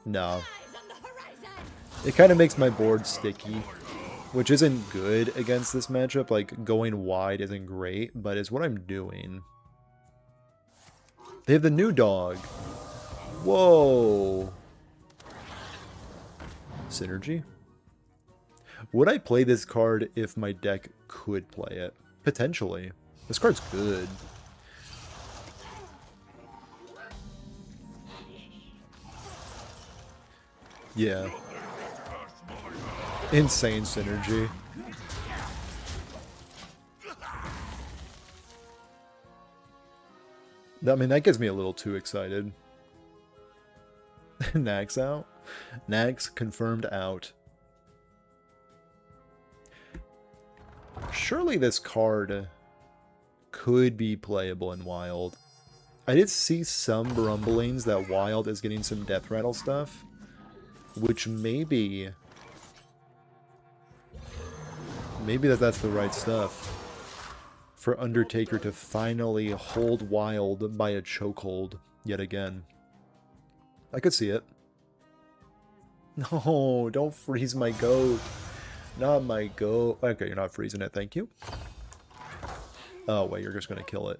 No. It kind of makes my board sticky, which isn't good against this matchup. Like, going wide isn't great, but it's what I'm doing. They have the new dog. Whoa. Synergy? Would I play this card if my deck could play it? Potentially. This card's good. Yeah. Insane synergy. I mean, that gets me a little too excited. Nax out? Nax confirmed out. Surely this card could be playable in Wild. I did see some rumblings that Wild is getting some Death Rattle stuff, which maybe that's the right stuff for Undertaker to finally hold Wild by a chokehold yet again. I could see it. No, don't freeze my goat. Not my goat. Okay, you're not freezing it, thank you. Oh, wait, you're just gonna kill it.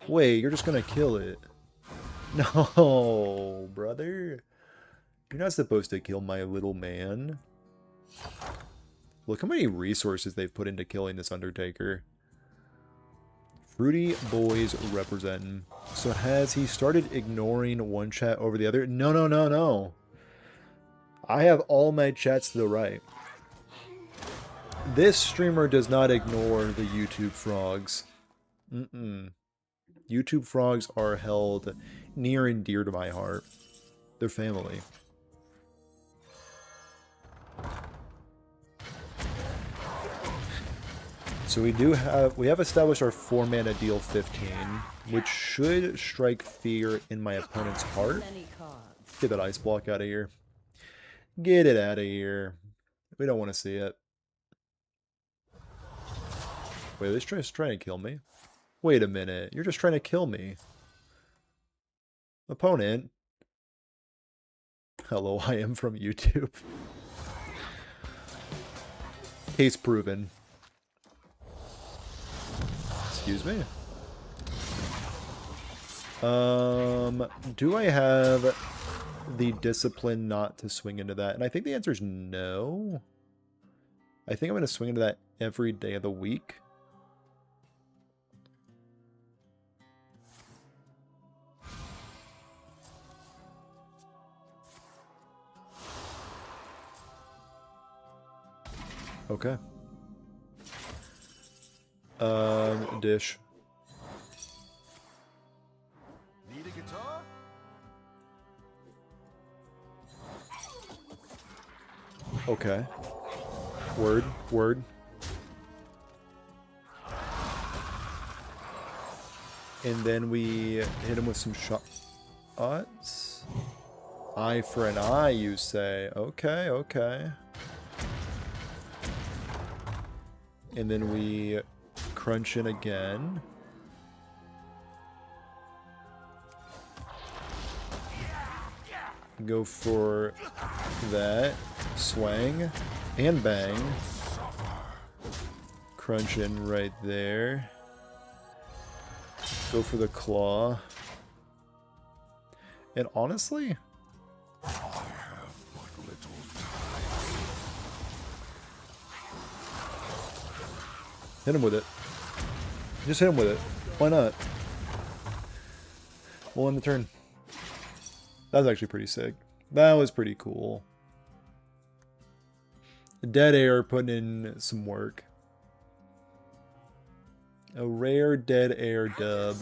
Wait, you're just gonna kill it. No, brother. You're not supposed to kill my little man. Look how many resources they've put into killing this Undertaker. Fruity boys representing. So has he started ignoring one chat over the other? No. I have all my chats to the right. This streamer does not ignore the YouTube frogs. YouTube frogs are held near and dear to my heart. They're family. So we have established our 4-mana deal 15, which should strike fear in my opponent's heart. Get that ice block out of here. Get it out of here. We don't want to see it. Wait, this guy's trying to kill me? Wait a minute, you're just trying to kill me. Opponent. Hello, I am from YouTube. Case proven. Excuse me. Do I have the discipline not to swing into that? And I think the answer is no. I think I'm going to swing into that every day of the week. Okay. Dish. Need a guitar? Okay. Word, word. And then we hit him with some shots. Eye for an eye, you say. Okay, okay. And then we crunch in again. Go for that. Swang. And bang. Crunch in right there. Go for the claw. And honestly, I have but little time. hit him with it. Just hit him with it. Why not? We'll end the turn. That was actually pretty sick. That was pretty cool. Dead Air putting in some work. A rare Dead Air dub.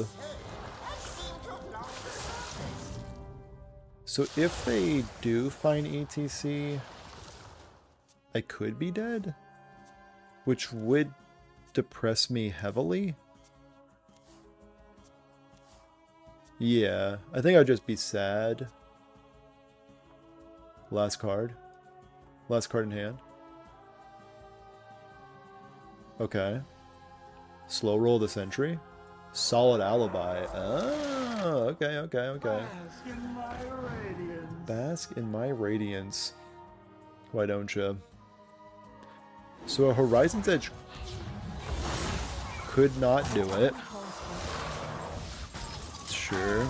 So if they do find ETC, I could be dead, which would depress me heavily. Yeah, I think I'd just be sad. Last card. Last card in hand. Okay. Slow roll the sentry. Solid alibi. Oh, okay, okay, okay. Bask in my radiance. Bask in my radiance. Why don't you? So a Horizon's Edge could not do it. Sure.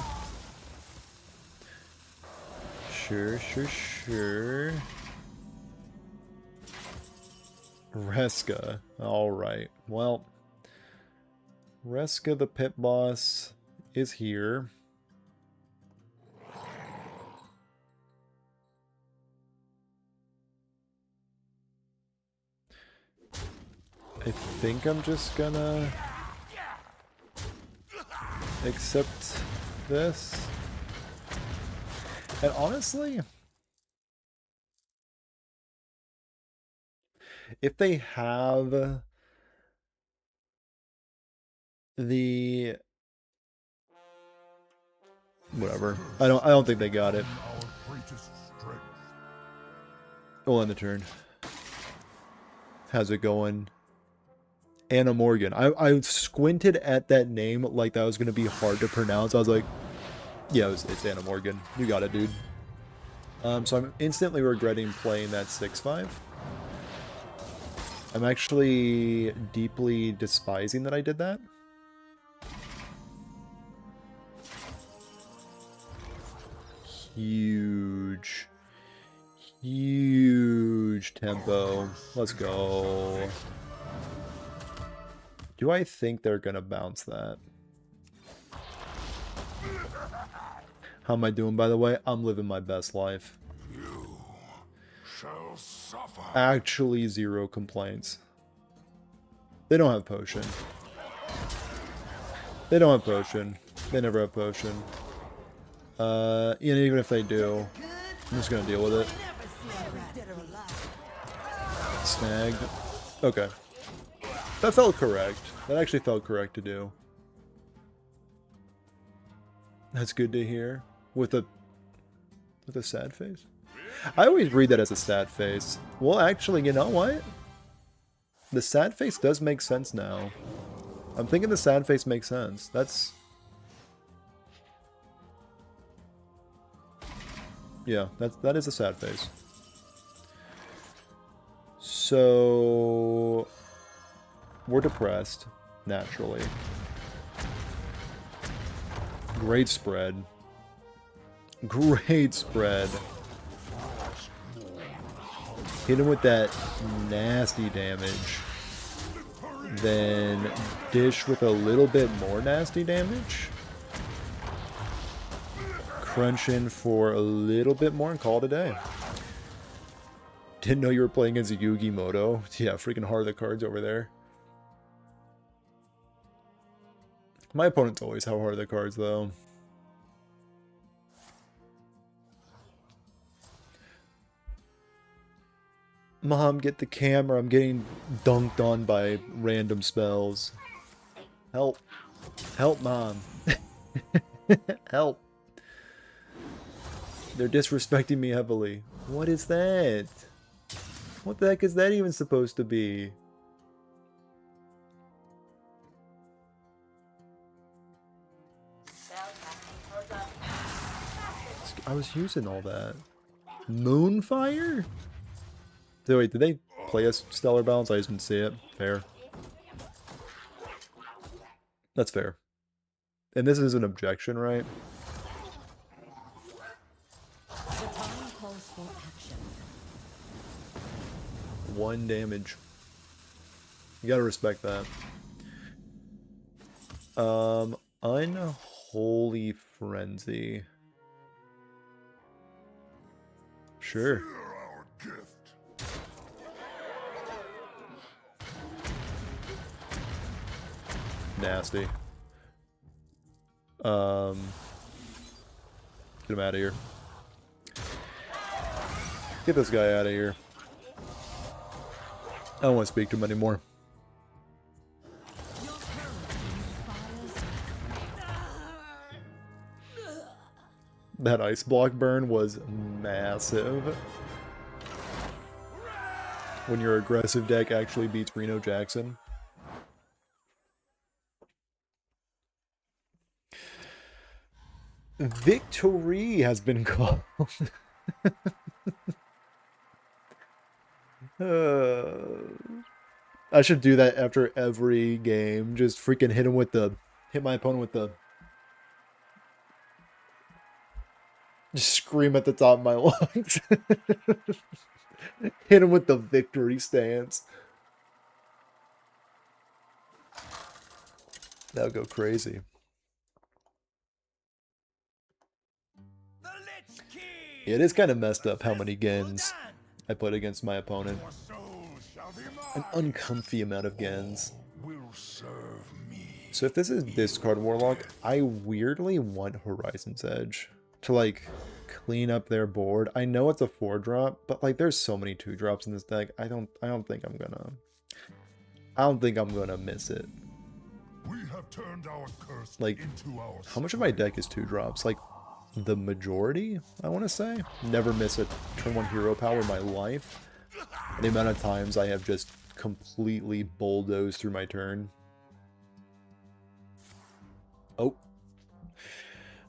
Sure. Reska. Alright. Well, Reska the pit boss is here. I think I'm just gonna accept this. And honestly, if they have the whatever, I don't think they got it. Our greatest strength. We'll end the turn. How's it going? Anna Morgan. I squinted at that name like that was gonna be hard to pronounce. I was like, yeah, it's Anna Morgan. You got it, dude. So I'm instantly regretting playing that 6-5. I'm actually deeply despising that I did that. Huge tempo. Let's go. Do I think they're gonna bounce that? How am I doing, by the way? I'm living my best life. You shall suffer. Actually, zero complaints. They don't have potion. They don't have potion. They never have potion. Even if they do, I'm just gonna deal with it. Snagged. Okay. That felt correct. That actually felt correct to do. That's good to hear. With a sad face? I always read that as a sad face. Well, actually, you know what? The sad face does make sense now. I'm thinking the sad face makes sense. That's... yeah, that is a sad face. So... we're depressed, naturally. Great spread. Great spread. Hit him with that nasty damage. Then dish with a little bit more nasty damage. Crunch in for a little bit more and call it a day. Didn't know you were playing against Yugi Moto. Yeah, freaking Heart of the Cards over there. My opponents always have hard the cards, though. Mom, get the camera. I'm getting dunked on by random spells. Help. Help, Mom. Help. They're disrespecting me heavily. What is that? What the heck is that even supposed to be? I was using all that. Moonfire? So wait, did they play a Stellar Balance? I just didn't see it. Fair. That's fair. And this is an objection, right? The time calls for action. 1 damage. You gotta respect that. Unholy Frenzy. Sure. Hear our gift. Nasty. Get him out of here. Get this guy out of here. I don't want to speak to him anymore. That ice block burn was massive. When your aggressive deck actually beats Reno Jackson. Victory has been called. I should do that after every game. Just freaking hit my opponent with the... Just scream at the top of my lungs. Hit him with the victory stance. That would go crazy. It is kind of messed up how many gens I put against my opponent. An uncomfy amount of gens. So if this is discard Warlock, I weirdly want Horizon's Edge to like clean up their board. I know it's a 4-drop, but like there's so many 2-drops in this deck. I don't think I'm gonna miss it. We have turned our curse Like, into our how much of my deck is 2-drops? Like the majority, I want to say. Never miss a turn 1 hero power in my life. And the amount of times I have just completely bulldozed through my turn. Oh.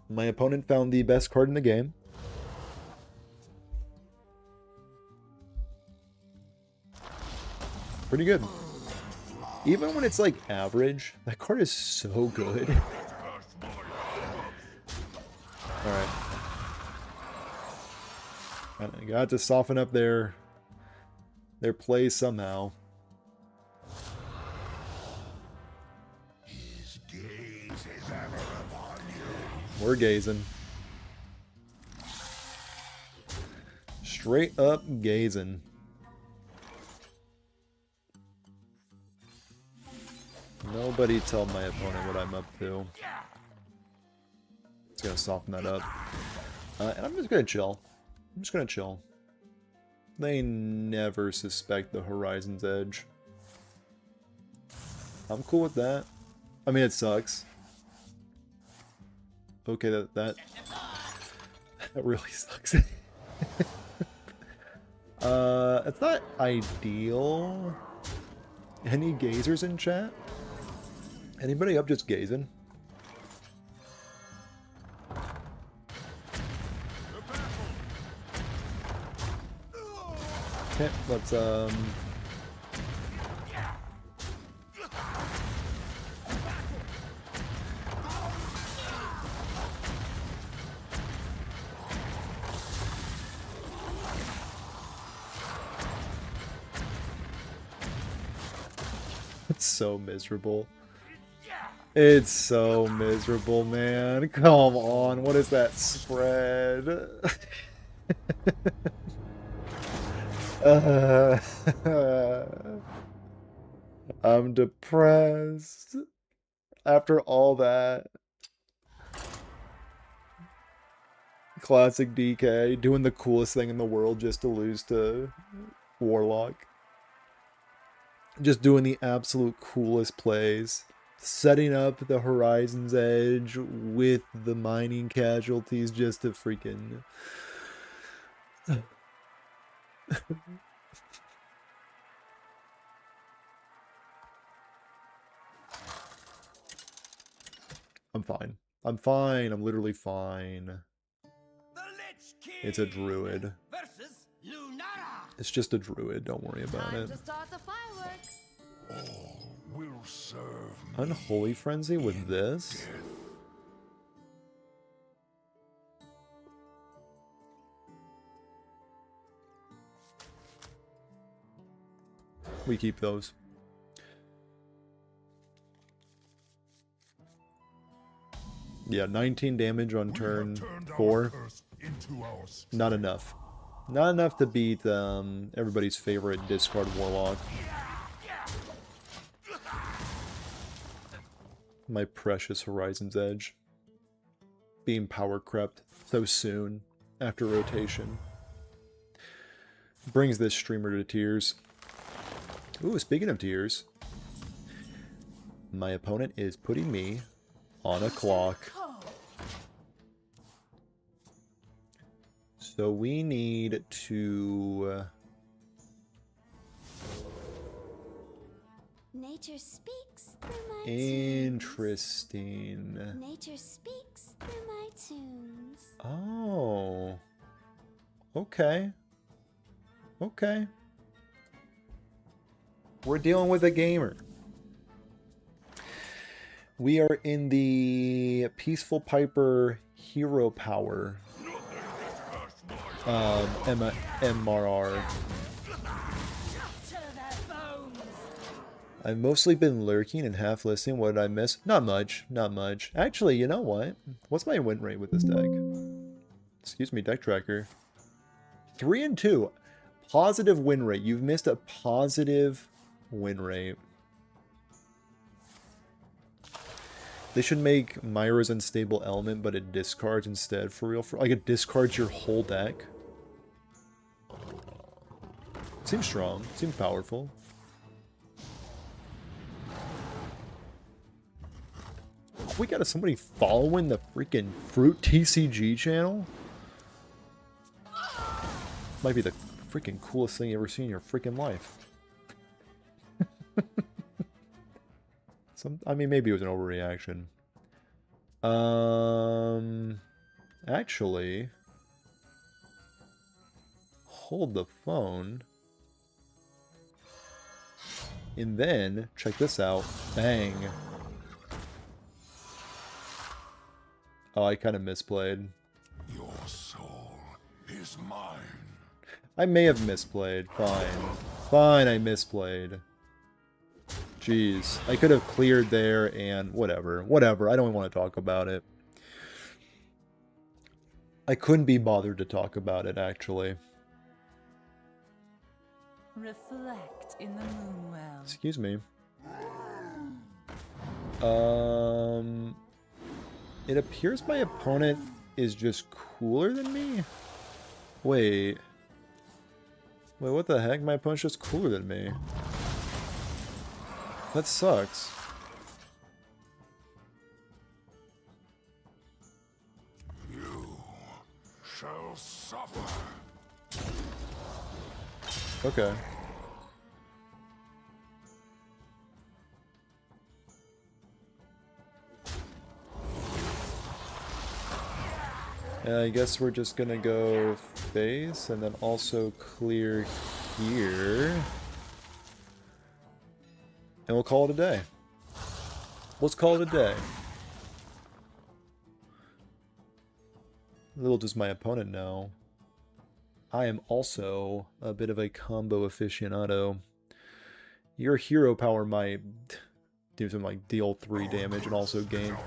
My opponent found the best card in the game. Pretty good. Even when it's like average, that card is so good. Alright. I got to soften up their play somehow. His gaze is ever upon you. We're gazing. Straight up gazing. Nobody tell my opponent what I'm up to. It's gonna soften that up. And I'm just gonna chill. I'm just gonna chill. They never suspect the Horizon's Edge. I'm cool with that. I mean, it sucks. Okay, that really sucks. It's not ideal. Any gazers in chat? Anybody up just gazing? Okay, let's It's so miserable. It's so miserable, man. Come on, what is that spread? I'm depressed. After all that. Classic DK, doing the coolest thing in the world just to lose to Warlock. Just doing the absolute coolest plays. Setting up the Horizon's Edge with the mining casualties just to freaking... I'm fine. I'm fine. I'm literally fine. It's a druid. It's just a druid. Don't worry about it. To start the fireworks. All will serve me. Unholy Frenzy with this? We keep those. Yeah, 19 damage on turn 4. Not enough. Not enough to beat everybody's favorite discard Warlock. My precious Horizon's Edge. Being power crept so soon after rotation. Brings this streamer to tears. Ooh, speaking of tears. My opponent is putting me on a clock. So we need to... Nature speaks through my Interesting. tunes. Nature speaks through my tunes. Oh. Okay. Okay. We're dealing with a gamer. We are in the Peaceful Piper Hero Power MRR. I've mostly been lurking and half listening. What did I miss? Not much. Not much. Actually, you know what? What's my win rate with this deck? Excuse me, deck tracker. 3 and 2. Positive win rate. You've missed a positive win rate. They should make Myra's Unstable Element, but it discards instead, for real. Like, it discards your whole deck. Seems strong. Seems powerful. We got somebody following the freaking Fruit TCG channel? Might be the freaking coolest thing you ever seen in your freaking life. I mean, maybe it was an overreaction. Actually, hold the phone. And then, check this out. Bang. Oh, I kind of misplayed. Your soul is mine. I may have misplayed. Fine. Fine, I misplayed. Jeez. I could have cleared there and whatever. Whatever. I don't want to talk about it. I couldn't be bothered to talk about it, actually. Reflect in the moonwell. Excuse me. It appears my opponent is just cooler than me? Wait. Wait, what the heck? My opponent's just cooler than me. That sucks. You shall suffer. Okay. I guess we're just gonna go face and then also clear here. And we'll call it a day. Let's call it a day. Little does my opponent know, I am also a bit of a combo aficionado. Your hero power might do some like deal 3 damage and also gain.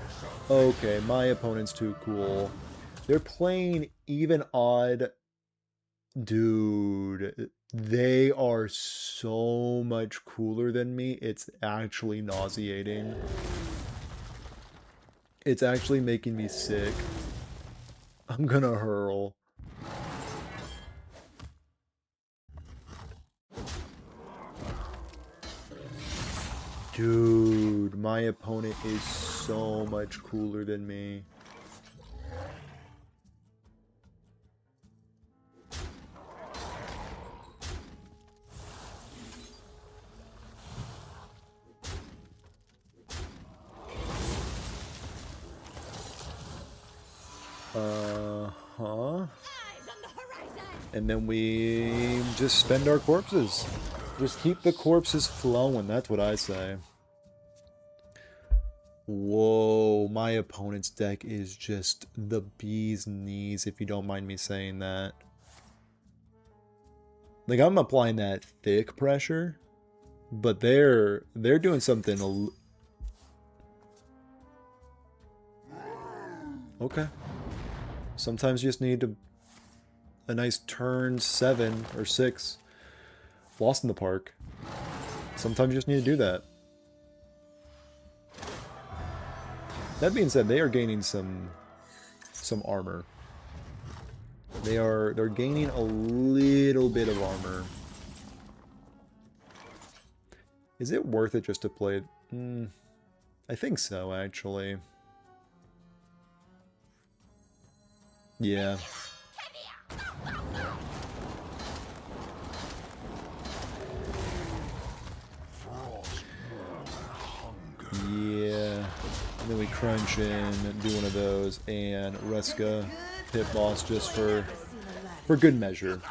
Okay, my opponent's too cool. They're playing even odd. Dude, they are so much cooler than me. It's actually nauseating. It's actually making me sick. I'm gonna hurl. Dude, my opponent is so much cooler than me. Uh-huh. And then we just spend our corpses. Just keep the corpses flowing, that's what I say. Whoa, my opponent's deck is just the bee's knees, if you don't mind me saying that. Like, I'm applying that thick pressure, but they're doing something okay. Sometimes you just need a nice turn 7 or 6. Lost in the park. Sometimes you just need to do that. That being said, they are gaining some armor. They're gaining a little bit of armor. Is it worth it just to play it? I think so, actually. Yeah. Yeah. And then we crunch in, do one of those, and Reska hit boss just for good measure.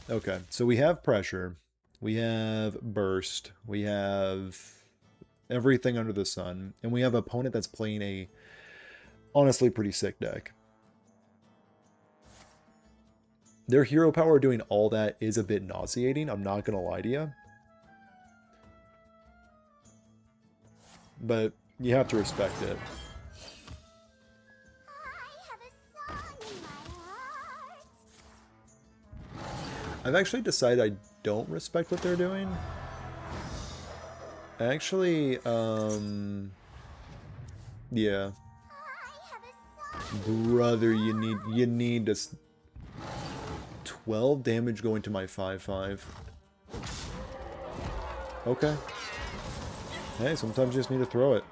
Okay, so we have pressure, we have burst, we have everything under the sun, and we have an opponent that's playing a honestly pretty sick deck. Their hero power doing all that is a bit nauseating, I'm not gonna lie to you. But you have to respect it. I've actually decided I don't respect what they're doing. Actually, yeah. Brother, you need to 12 damage going to my 5/5. Okay. Hey, sometimes you just need to throw it.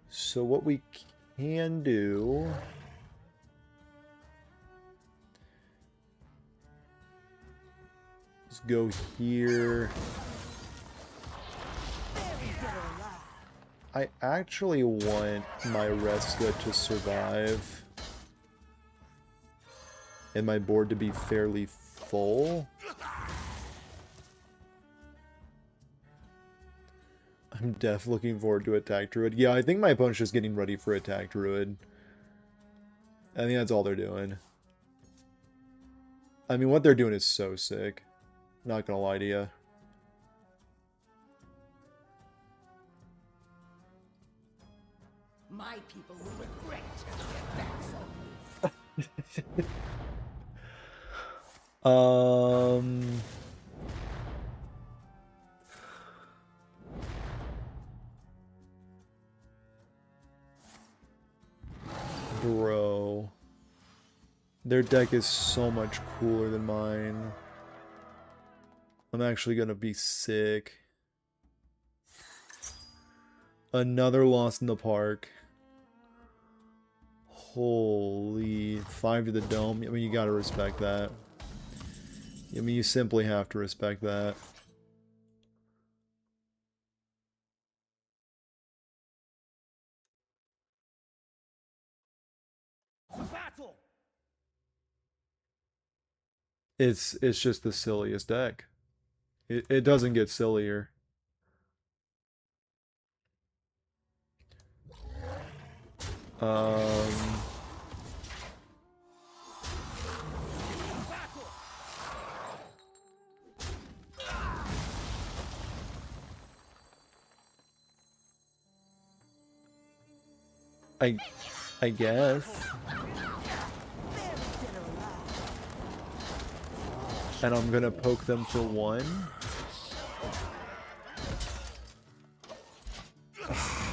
So what we can do is go here. I actually want my Reska to survive and my board to be fairly full. I'm looking forward to Attack Druid. Yeah, I think my opponent's just getting ready for Attack Druid. I think that's all they're doing. I mean, what they're doing is so sick. Not gonna lie to you. My people will regret to get back so. Bro. Their deck is so much cooler than mine. I'm actually gonna be sick. Another loss in the park. Holy, 5 to the dome. I mean, you gotta respect that. I mean, you simply have to respect that. Battle. It's just the silliest deck. It doesn't get sillier. I guess. And I'm gonna poke them for 1.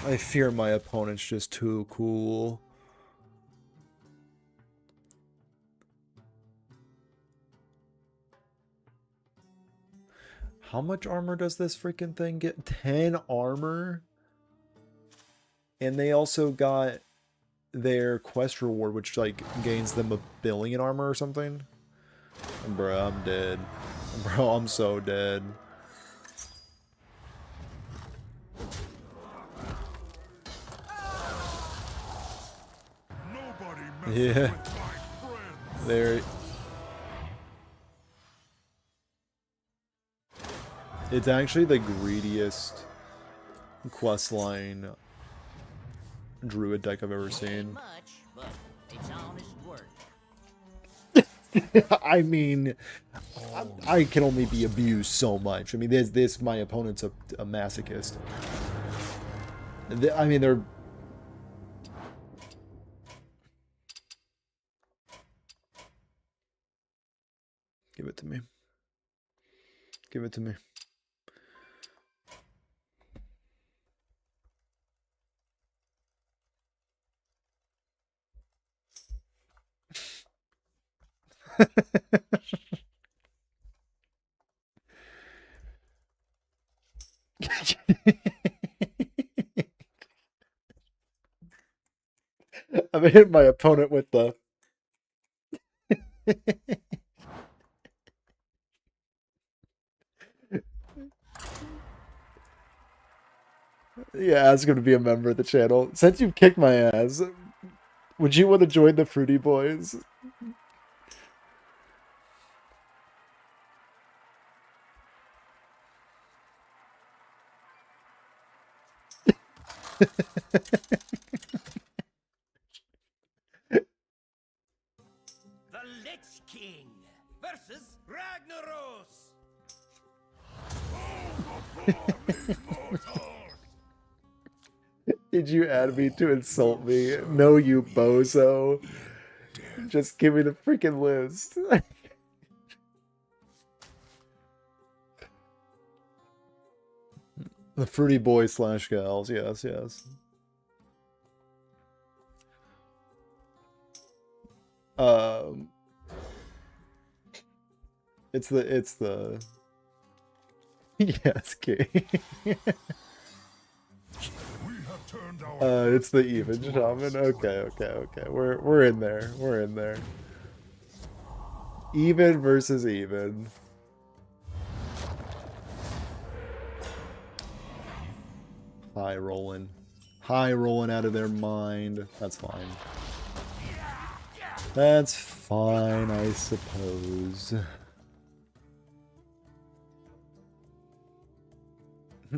I fear my opponent's just too cool. How much armor does this freaking thing get? 10 armor? And they also got their quest reward, which like gains them 1,000,000,000 armor or something. Bro, I'm dead. Bro, I'm so dead. Yeah. There. It's actually the greediest questline druid deck I've ever seen. Much, but it's honest work. I mean, I can only be abused so much. I mean, my opponent's a masochist. I mean, they're... Give it to me. Give it to me. I'm hitting my opponent with the... Yeah, it's gonna be a member of the channel. Since you kicked my ass, would you want to join the Fruity Boys? The Lich King versus Ragnaros. Did you add me to insult me? No, you bozo. Just give me the freaking list. The Fruity Boys / gals, yes, yes. It's the yes, King. It's the even shaman. Okay. We're in there. We're in there. Even versus even. High rolling out of their mind. That's fine. That's fine, I suppose.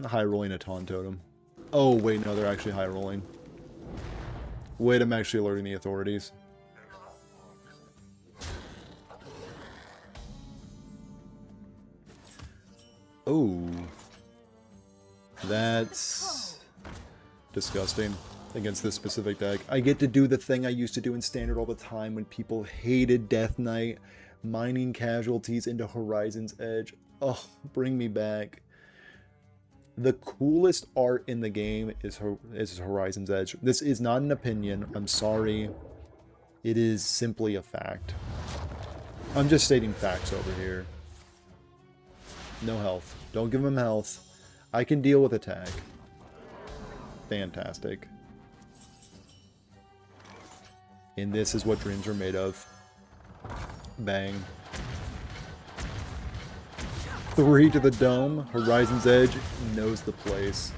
High rolling a taunt totem. Oh, wait, no, they're actually high rolling. Wait, I'm actually alerting the authorities. Oh. That's disgusting against this specific deck. I get to do the thing I used to do in Standard all the time when people hated Death Knight, mining casualties into Horizon's Edge. Oh, bring me back. The coolest art in the game is Horizon's Edge. This is not an opinion. I'm sorry. It is simply a fact. I'm just stating facts over here. No health. Don't give him health. I can deal with attack. Fantastic. And this is what dreams are made of. Bang. 3 to the dome. Horizon's Edge knows the place.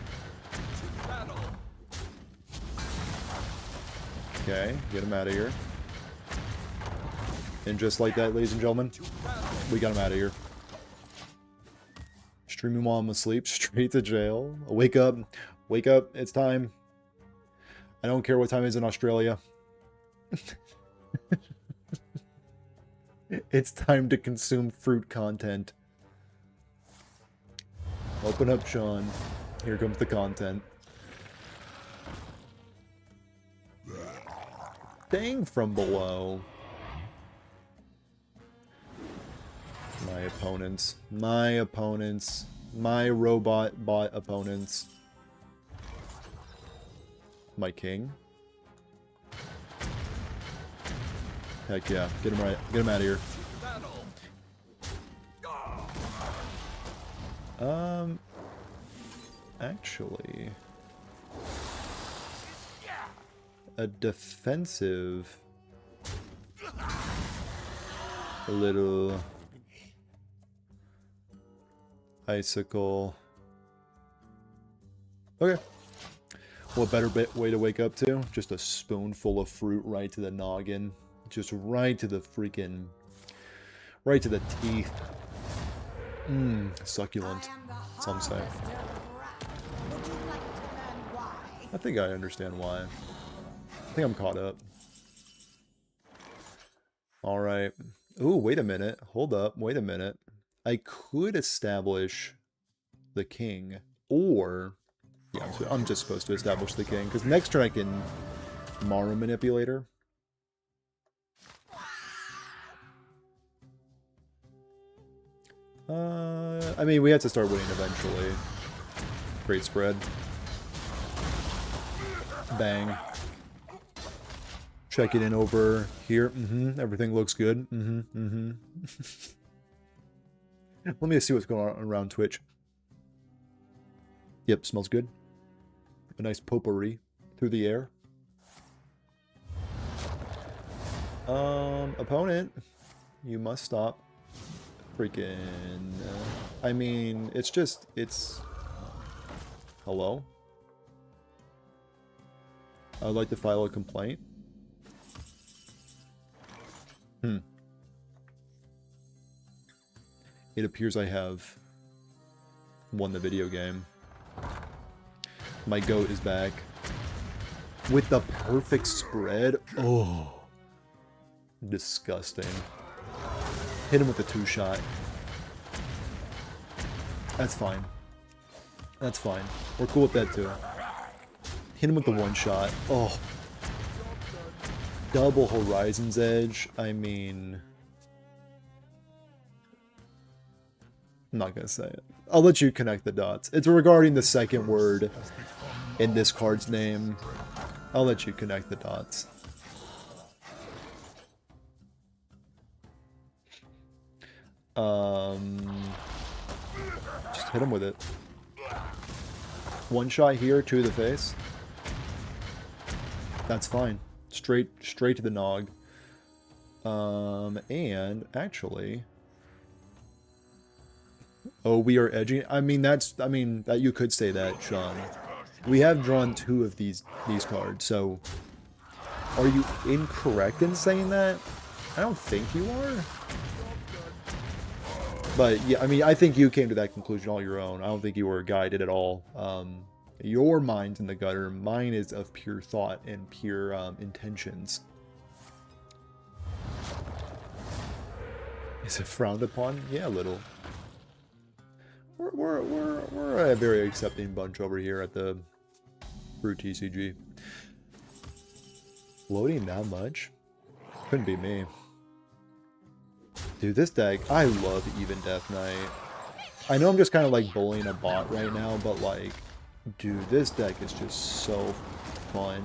Okay, get him out of here. And just like that, ladies and gentlemen, we got him out of here. Streaming while I'm asleep, straight to jail. Wake up. Wake up, it's time. I don't care what time it is in Australia. It's time to consume fruit content. Open up, Sean. Here comes the content. Dang from below. My opponents. My opponents. My robot bot opponents. My king. Heck yeah. Get him right. Get him out of here. Actually, a defensive, a little icicle. Okay. What better way to wake up to? Just a spoonful of fruit right to the noggin. Just right to the freaking, right to the teeth. Mmm, succulent, some say. Would you like to learn why? I think I understand why. I think I'm caught up. Alright. Ooh, wait a minute. Hold up. Wait a minute. I could establish the king. Or... yeah, I'm just supposed to establish the king. Because next turn I can Maru Manipulator. I mean, we have to start winning eventually. Great spread. Bang. Check it in over here. Everything looks good. Let me see what's going on around Twitch. Yep, smells good. A nice potpourri through the air. Opponent, you must stop. Freaking... I mean, it's just... it's... hello? I would like to file a complaint. It appears I have won the video game. My goat is back. With the perfect spread. Oh. Disgusting. Hit him with the 2-shot. That's fine. That's fine. We're cool with that too. Hit him with the 1-shot. Oh. Double Horizon's Edge. I mean... I'm not gonna say it. I'll let you connect the dots. It's regarding the second word in this card's name. I'll let you connect the dots. Just hit him with it. 1 shot here, 2 to the face. That's fine. Straight to the nog. And actually... oh, we are edging. I mean, that you could say that, Sean. We have drawn 2 of these cards, so are you incorrect in saying that? I don't think you are. But yeah, I mean, I think you came to that conclusion all your own. I don't think you were guided at all. Your mind's in the gutter. Mine is of pure thought and pure intentions. Is it frowned upon? Yeah, a little. We're a very accepting bunch over here at the Brew TCG. Loading that much? Couldn't be me. Dude, this deck, I love Even Death Knight. I know I'm just kind of like bullying a bot right now, but like, dude, this deck is just so fun.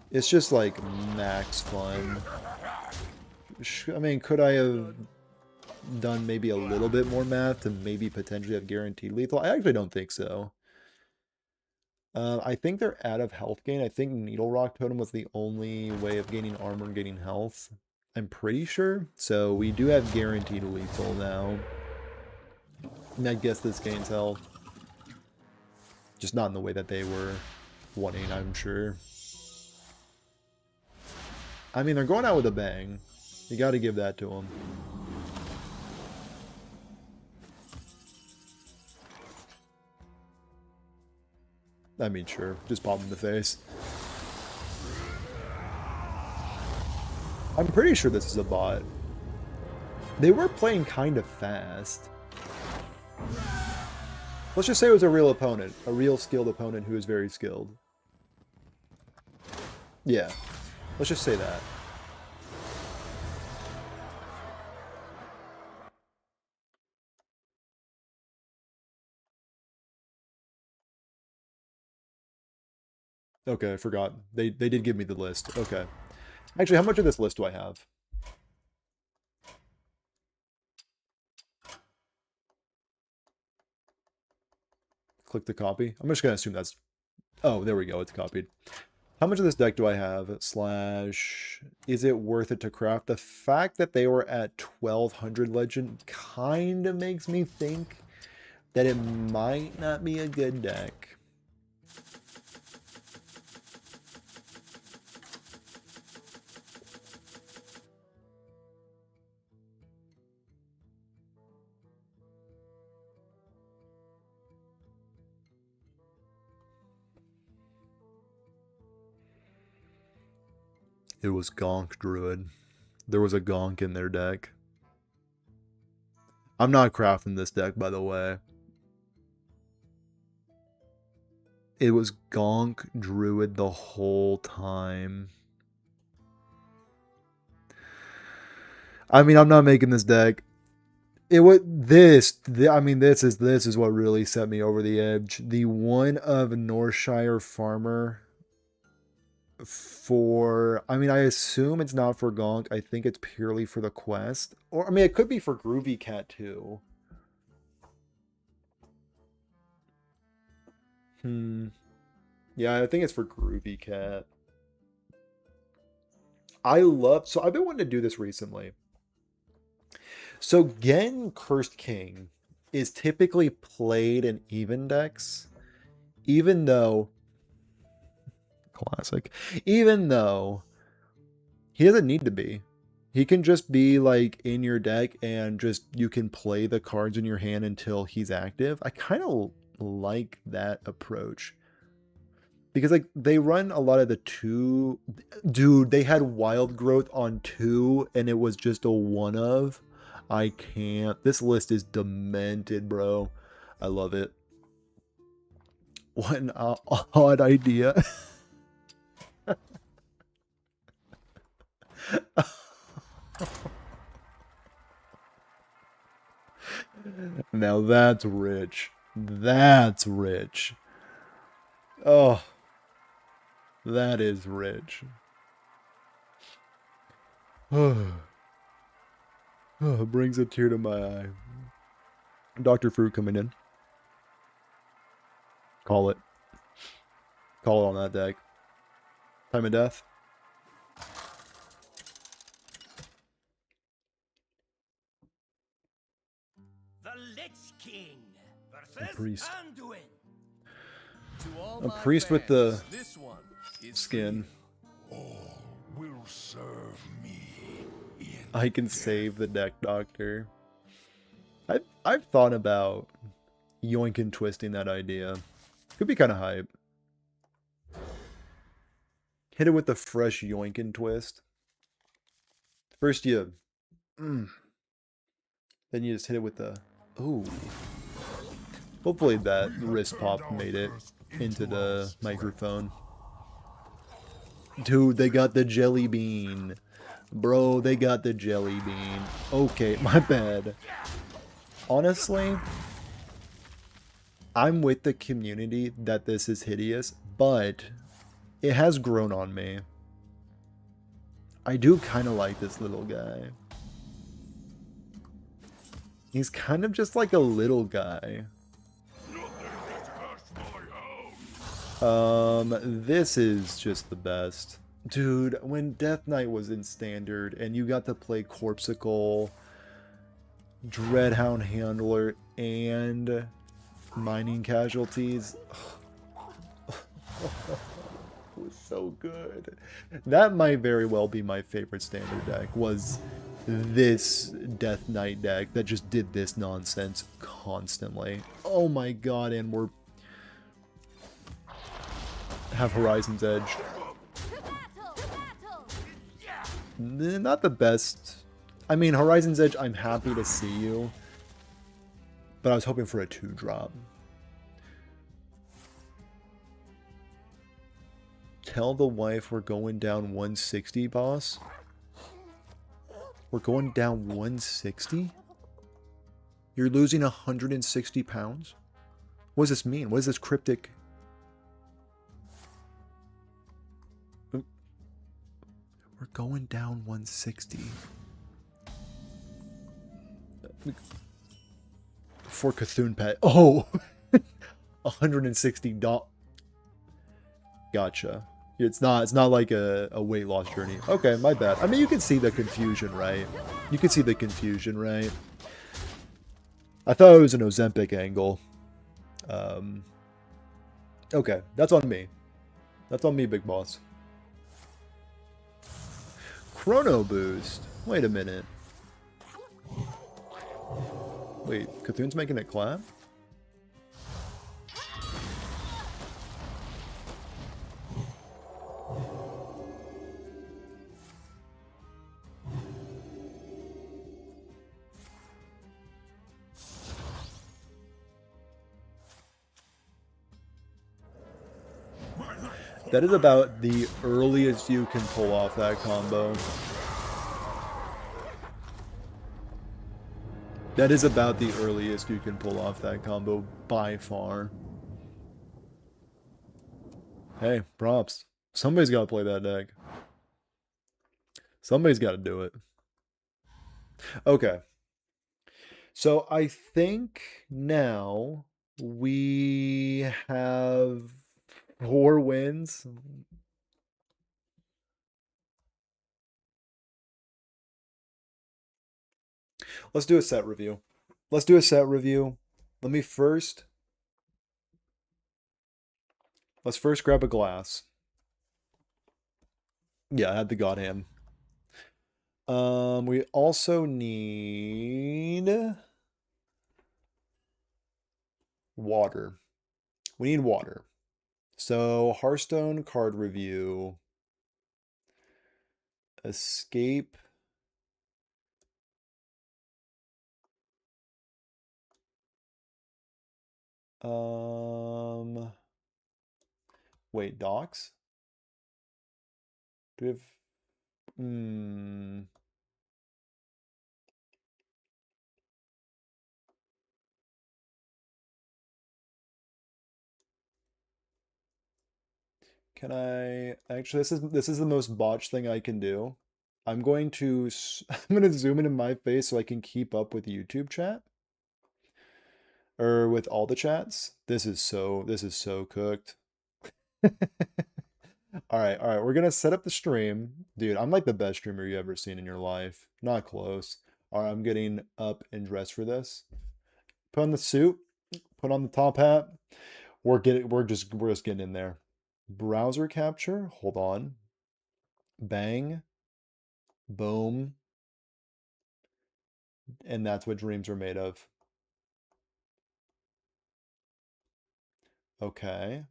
It's just like max fun. I mean, could I have done maybe a little bit more math to maybe potentially have guaranteed lethal? I actually don't think so. I think they're out of health gain. I think Needle Rock Totem was the only way of gaining armor and getting health. I'm pretty sure. So we do have guaranteed lethal now. And I guess this gains health. Just not in the way that they were wanting, I'm sure. I mean, they're going out with a bang. You got to give that to them. I mean, sure. Just pop him in the face. I'm pretty sure this is a bot. They were playing kind of fast. Let's just say it was a real opponent. A real skilled opponent who is very skilled. Yeah. Let's just say that. Okay, I forgot. They did give me the list. Okay. Actually, how much of this list do I have? Click the copy. I'm just going to assume that's... Oh, there we go. It's copied. How much of this deck do I have? Slash... Is it worth it to craft? The fact that they were at 1200 legend kind of makes me think that it might not be a good deck. It was Gonk Druid. There was a Gonk in their deck. I'm not crafting this deck, by the way. It was Gonk Druid the whole time. I mean, I'm not making this deck. It was this. I mean, this is what really set me over the edge. The one of Northshire Farmer for, I mean, I assume it's not for Gonk. I think it's purely for the quest. Or, I mean, it could be for Groovy Cat, too. Yeah, I think it's for Groovy Cat. So I've been wanting to do this recently. So Gen Cursed King is typically played in even decks, even though... Classic. Even though he doesn't need to be. He can just be like in your deck and just you can play the cards in your hand until he's active. I kind of like that approach. Because like they run a lot of the 2. Dude, they had Wild Growth on 2 and it was just a 1 of. I can't. This list is demented, bro. I love it. What an odd idea. Now that's rich. That's rich. Oh, that is rich. Oh, brings a tear to my eye. Dr. Fruit coming in. Call it. Call it on that deck. Time of death. The Lich King A versus priest. Anduin. A priest with the skin. All will serve me. I can save the deck, Doctor. I've thought about yoink and twisting that idea. Could be kind of hype. Hit it with the fresh yoink and twist. First you... Then you just hit it with the... Ooh. Hopefully that wrist pop made it into the microphone. Dude, they got the jelly bean. Bro, they got the jelly bean. Okay, my bad. Honestly, I'm with the community that this is hideous, but it has grown on me. I do kind of like this little guy. He's kind of just like a little guy. This is just the best. Dude, when Death Knight was in Standard and you got to play Corpsicle, Dreadhound Handler, and Mining Casualties, it was so good. That might very well be my favorite Standard deck, was this Death Knight deck that just did this nonsense constantly. Oh my god, and we're... have Horizon's Edge. Not the best. I mean, Horizon's Edge, I'm happy to see you. But I was hoping for a 2-drop. Tell the wife we're going down 160, boss. We're going down 160? You're losing 160 pounds? What does this mean? What is this cryptic... We're going down 160. For Cthulhu Pet. Oh! $160. Gotcha. It's not like a weight loss journey. Okay, my bad. I mean, you can see the confusion, right? You can see the confusion, right? I thought it was an Ozempic angle. Okay, that's on me. That's on me, big boss. Chrono Boost. Wait a minute. Wait, Cthulhu's making it clap? That is about the earliest you can pull off that combo. That is about the earliest you can pull off that combo by far. Hey, props. Somebody's got to play that deck. Somebody's got to do it. Okay. So I think now we have 4 wins. Let's do a set review. Let's do a set review. Let's first grab a glass. Yeah, I had the God Hand. We also need water. We need water. So, Hearthstone card review. Escape. Wait, docs? Do we have... Can I... Actually, this is the most botched thing I can do. I'm going to zoom into my face so I can keep up with YouTube chat. Or with all the chats. This is so cooked. All right. We're gonna set up the stream, dude. I'm like the best streamer you ever seen in your life. Not close. All right, I'm getting up and dressed for this. Put on the suit. Put on the top hat. We're just getting in there. Browser capture. Hold on. Bang. Boom. And that's what dreams are made of. Okay.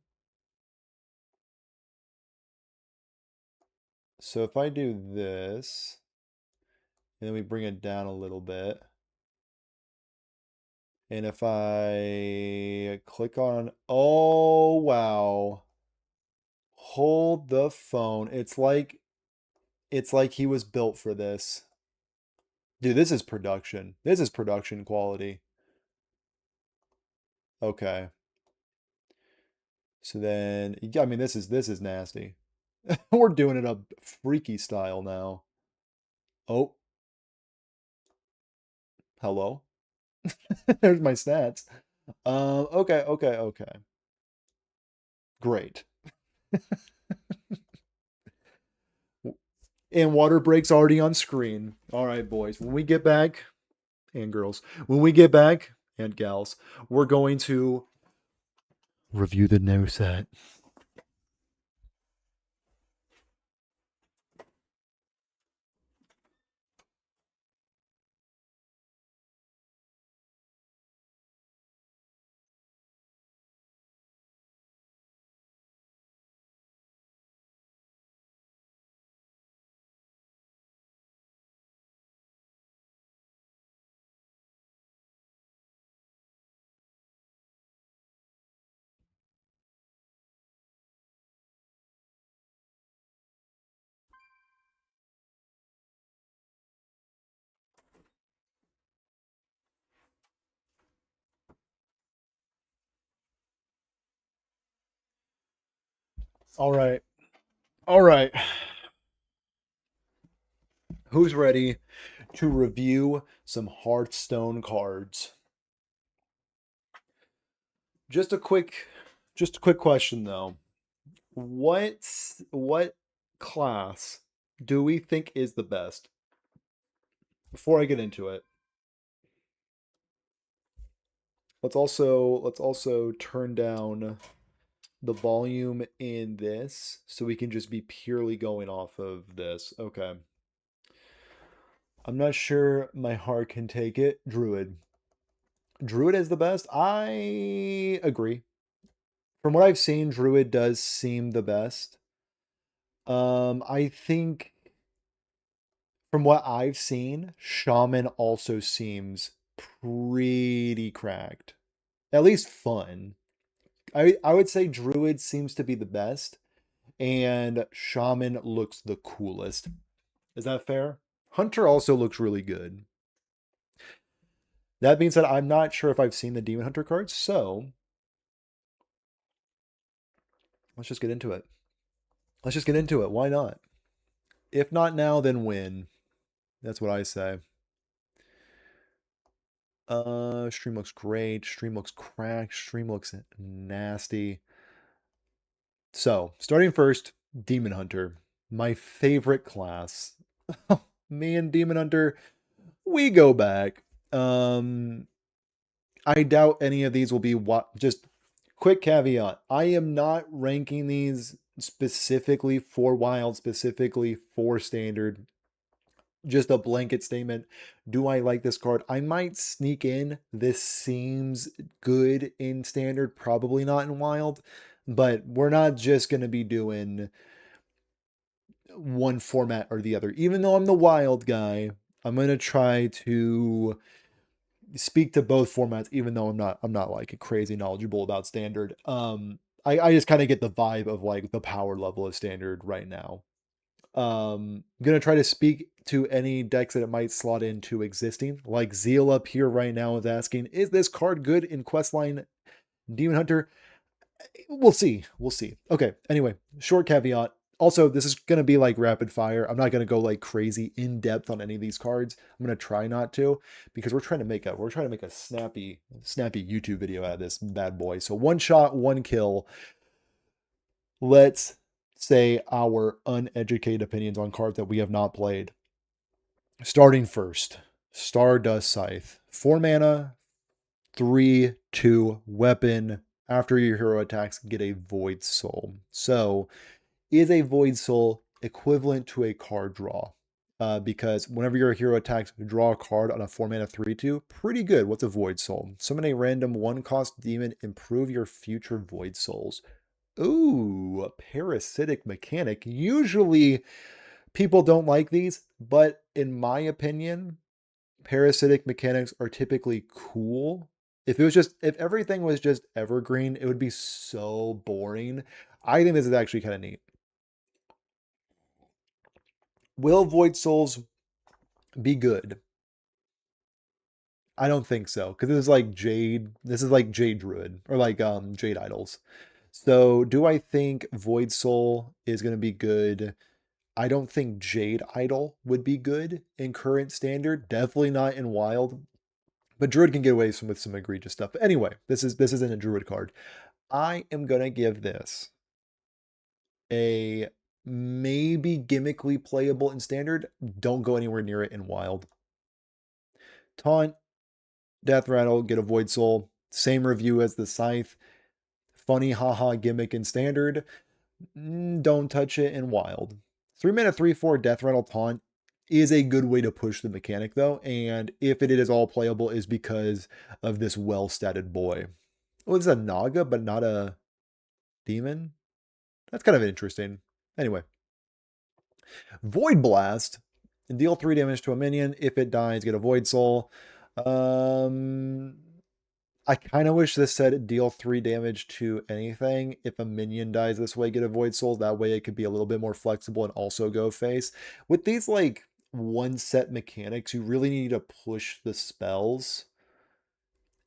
So if I do this, and then we bring it down a little bit. And if I click on, oh, wow. Hold the phone. It's like he was built for this. Dude, this is production. This is production quality. Okay. So then, I mean, this is nasty. We're doing it up freaky style now. Oh. Hello. There's my stats. Okay. Great. And water breaks already on screen. All right, boys. When we get back, and girls, when we get back, and gals, we're going to review the new set. All right. Who's ready to review some Hearthstone cards? Just a quick question though. What class do we think is the best? Before I get into it, let's also turn down the volume in this so we can just be purely going off of this. Okay. I'm not sure my heart can take it. Druid. Druid is the best. I agree. From what I've seen, Druid does seem the best. I think from what I've seen, Shaman also seems pretty cracked. At least fun. I would say Druid seems to be the best, and Shaman looks the coolest. Is that fair? Hunter also looks really good. That being said, I'm not sure if I've seen the Demon Hunter cards, so let's just get into it. Let's just get into it. Why not? If not now, then when? That's what I say. Stream looks great. Stream looks cracked. Stream looks nasty. So, starting first, Demon Hunter. My favorite class. Me and Demon Hunter, we go back. I doubt any of these will be what. Just quick caveat. I am not ranking these specifically for Wild, specifically for Standard. Just a blanket statement. Do I like this card? I might sneak in. This seems good in Standard, probably not in Wild. But we're not just going to be doing one format or the other. Even though I'm the Wild guy, I'm going to try to speak to both formats, even though I'm not like crazy knowledgeable about Standard. I just kind of get the vibe of like the power level of Standard right now. I'm gonna try to speak to any decks that it might slot into existing. Like Zeal up here right now is asking, is this card good in Questline Demon Hunter? We'll see. We'll see. Okay. Anyway, short caveat. Also, this is gonna be like rapid fire. I'm not gonna go like crazy in depth on any of these cards. I'm gonna try not to because we're trying to make a snappy YouTube video out of this bad boy. So one shot, one kill. Let's say our uneducated opinions on cards that we have not played. Starting first, Stardust Scythe. 4 mana, 3/2 weapon. After your hero attacks, get a Void Soul. So, is a Void Soul equivalent to a card draw? Because whenever your hero attacks, draw a card on a 4 mana 3/2. Pretty good. What's a Void Soul? Summon a random 1-cost demon, improve your future Void Souls. Ooh, a parasitic mechanic. Usually people don't like these, but in my opinion, parasitic mechanics are typically cool. If everything was just evergreen, it would be so boring. I think this is actually kind of neat. Will Void Souls be good? I don't think so, because this is like Jade Druid, or like Jade Idols. So do I think Void Soul is going to be good? I don't think Jade Idol would be good in current Standard. Definitely not in Wild. But Druid can get away with some egregious stuff. But anyway, this isn't a Druid card. I am gonna give this a maybe gimmickly playable in Standard. Don't go anywhere near it in Wild. Taunt, Death Rattle, get a Void Soul. Same review as the Scythe. Funny haha gimmick in Standard. Don't touch it in Wild. 3 mana 3/4 Death Rattle Taunt is a good way to push the mechanic though, and if it is all playable is because of this well-statted boy. Oh, it's a Naga, but not a demon? That's kind of interesting. Anyway. Void Blast. Deal 3 damage to a minion. If it dies, get a Void Soul. I kind of wish this said deal 3 damage to anything. If a minion dies this way, get a Void Soul. That way it could be a little bit more flexible and also go face. With these like one set mechanics, you really need to push the spells.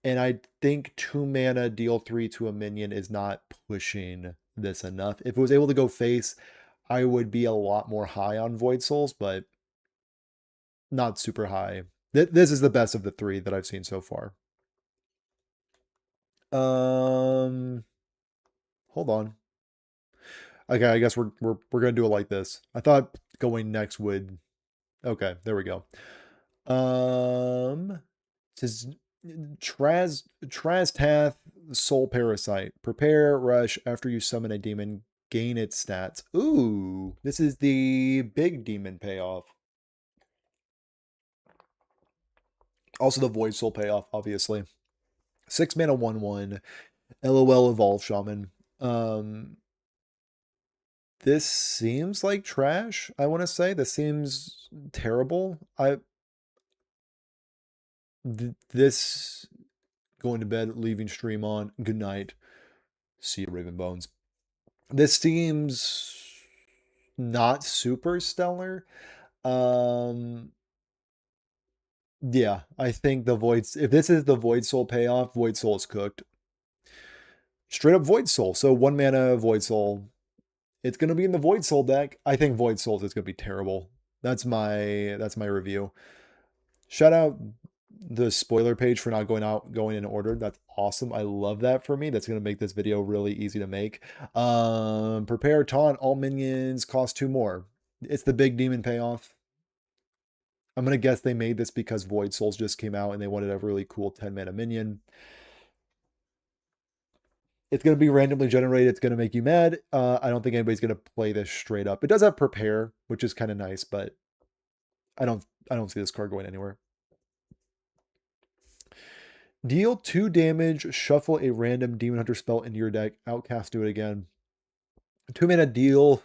And I think 2 mana deal 3 to a minion is not pushing this enough. If it was able to go face, I would be a lot more high on Void Souls, but not super high. This is the best of the three that I've seen so far. Hold on. Okay, I guess we're gonna do it like this. I thought going next would. Okay, there we go. Says Trastath Soul Parasite. Prepare rush after you summon a demon. Gain its stats. Ooh, this is the big demon payoff. Also the Void Soul payoff, obviously. 6 mana 1/1. LOL Evolve Shaman. This seems like trash, I want to say. This seems terrible. This going to bed, leaving stream on. Good night. See you, Raven Bones. This seems not super stellar. Yeah, I think the if this is the Void Soul payoff, Void Soul is cooked. Straight up Void Soul. So 1 mana Void Soul. It's gonna be in the Void Soul deck. I think Void Souls is gonna be terrible. That's my review. Shout out the spoiler page for not going in order. That's awesome. I love that for me. That's gonna make this video really easy to make. Prepare taunt. All minions cost 2 more. It's the big demon payoff. I'm gonna guess they made this because Void Souls just came out and they wanted a really cool 10 mana minion. It's going to be randomly generated. It's going to make you mad. I don't think anybody's going to play this straight up. It does have prepare, which is kind of nice, but I don't see this card going anywhere. Deal 2 damage, shuffle a random Demon Hunter spell into your deck, outcast, do it again. 2 mana, deal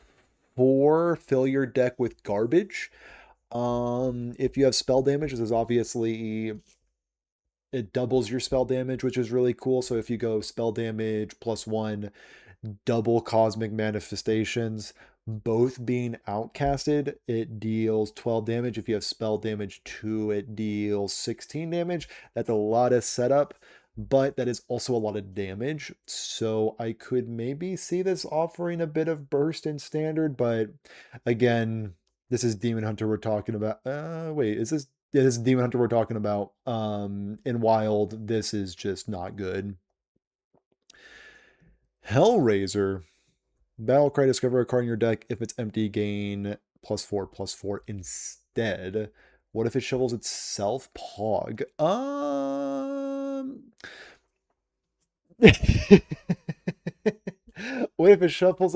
4, fill your deck with garbage. If you have spell damage, this is obviously, it doubles your spell damage, which is really cool. So if you go spell damage +1, double cosmic manifestations, both being outcasted, it deals 12 damage. If you have spell damage 2, it deals 16 damage. That's a lot of setup, but that is also a lot of damage. So I could maybe see this offering a bit of burst in standard, but again, this is Demon Hunter we're talking about. Wait, is this? Yeah, this is Demon Hunter we're talking about. In Wild, this is just not good. Hellraiser. Battlecry, discover a card in your deck. If it's empty, gain +4/+4 instead. What if it shovels itself? Pog. What if it shuffles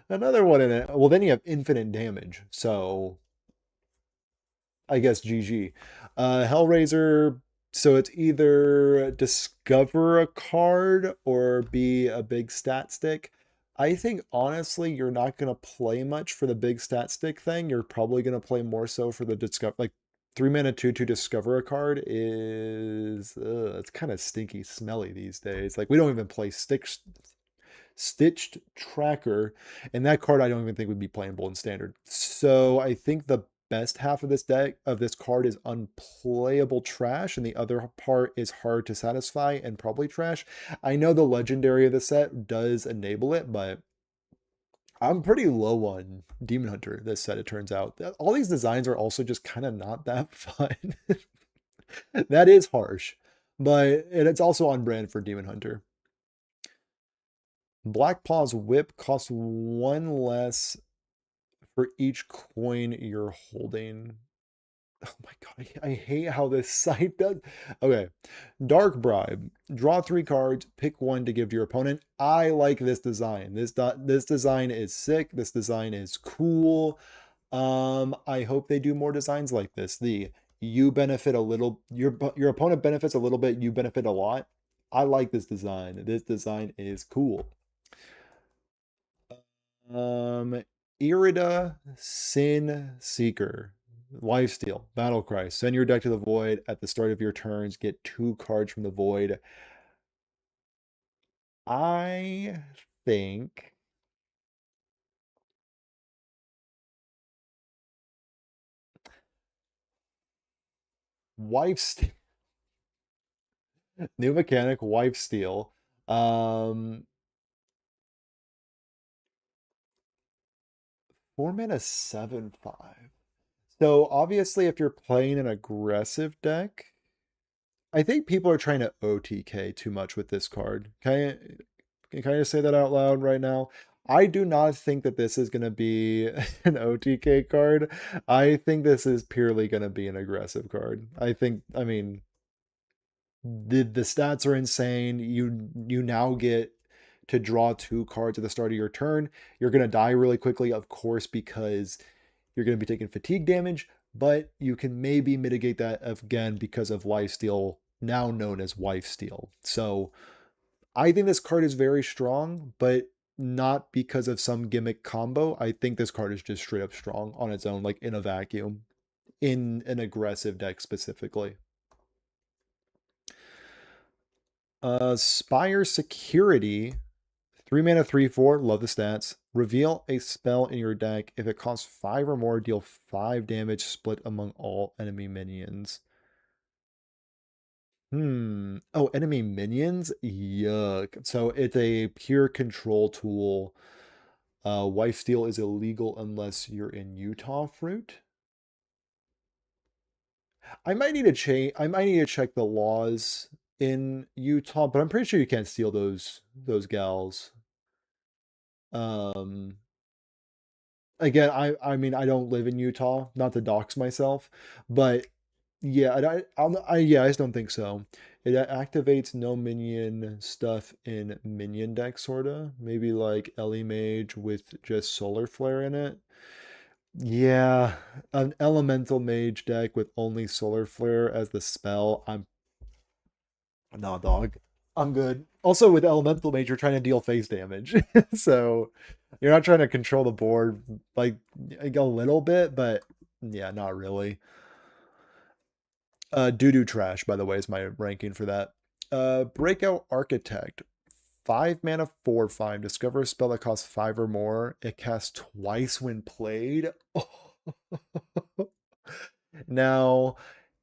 another one in it? Well, then you have infinite damage. So I guess GG. Hellraiser, so it's either discover a card or be a big stat stick. I think honestly, you're not going to play much for the big stat stick thing. You're probably going to play more so for the discover, like 3 mana 2 to discover a card is, it's kind of stinky, smelly these days. Like we don't even play Stitched Tracker, and that card I don't even think would be playable in standard. So I think the best half of this deck of this card is unplayable trash, and the other part is hard to satisfy and probably trash. I know the legendary of the set does enable it, but I'm pretty low on Demon Hunter this set, it turns out. All these designs are also just kind of not that fun. That is harsh, but it's also on brand for Demon Hunter. Black Paw's Whip costs 1 less for each coin you're holding. Oh my god, I hate how this site does. Okay, Dark Bribe. Draw 3 cards, pick 1 to give to your opponent. I like this design. This design is sick. This design is cool. I hope they do more designs like this. You benefit a little, your opponent benefits a little bit, you benefit a lot. I like this design. This design is cool. Irida Sin Seeker. Lifesteal. Battlecry. Send your deck to the void. At the start of your turns, get 2 cards from the void. I think Wifesteal. New mechanic, Wifesteal. 4 mana 7/5. So obviously, if you're playing an aggressive deck, I think people are trying to OTK too much with this card. Can I just say that out loud right now? I do not think that this is going to be an OTK card. I think this is purely going to be an aggressive card. I mean, the stats are insane. You now get to draw 2 cards at the start of your turn. You're going to die really quickly, of course, because you're going to be taking fatigue damage, but you can maybe mitigate that again because of lifesteal, now known as wife steal. So I think this card is very strong, but not because of some gimmick combo. I think this card is just straight up strong on its own, like in a vacuum, in an aggressive deck specifically. Spire Security, 3 mana, 3/4. Love the stats. Reveal a spell in your deck. If it costs 5 or more, deal 5 damage split among all enemy minions. Oh, enemy minions? Yuck. So it's a pure control tool. Wife steal is illegal unless you're in Utah fruit. I might need to change. I might need to check the laws in Utah, but I'm pretty sure you can't steal those gals. Um, Again, I mean I don't live in Utah, not to dox myself, but yeah, yeah, I just don't think so. It activates no minion stuff in minion deck, sorta. Maybe like Ellie Mage with just Solar Flare in it. Yeah, an Elemental Mage deck with only Solar Flare as the spell. Nah, dog. I'm good. Also, with Elemental Mage, you're trying to deal face damage, so you're not trying to control the board like a little bit, but yeah, not really. Doo-doo trash, by the way, is my ranking for that. Breakout Architect. 5 mana, 4/5. Discover a spell that costs 5 or more. It casts twice when played. Now,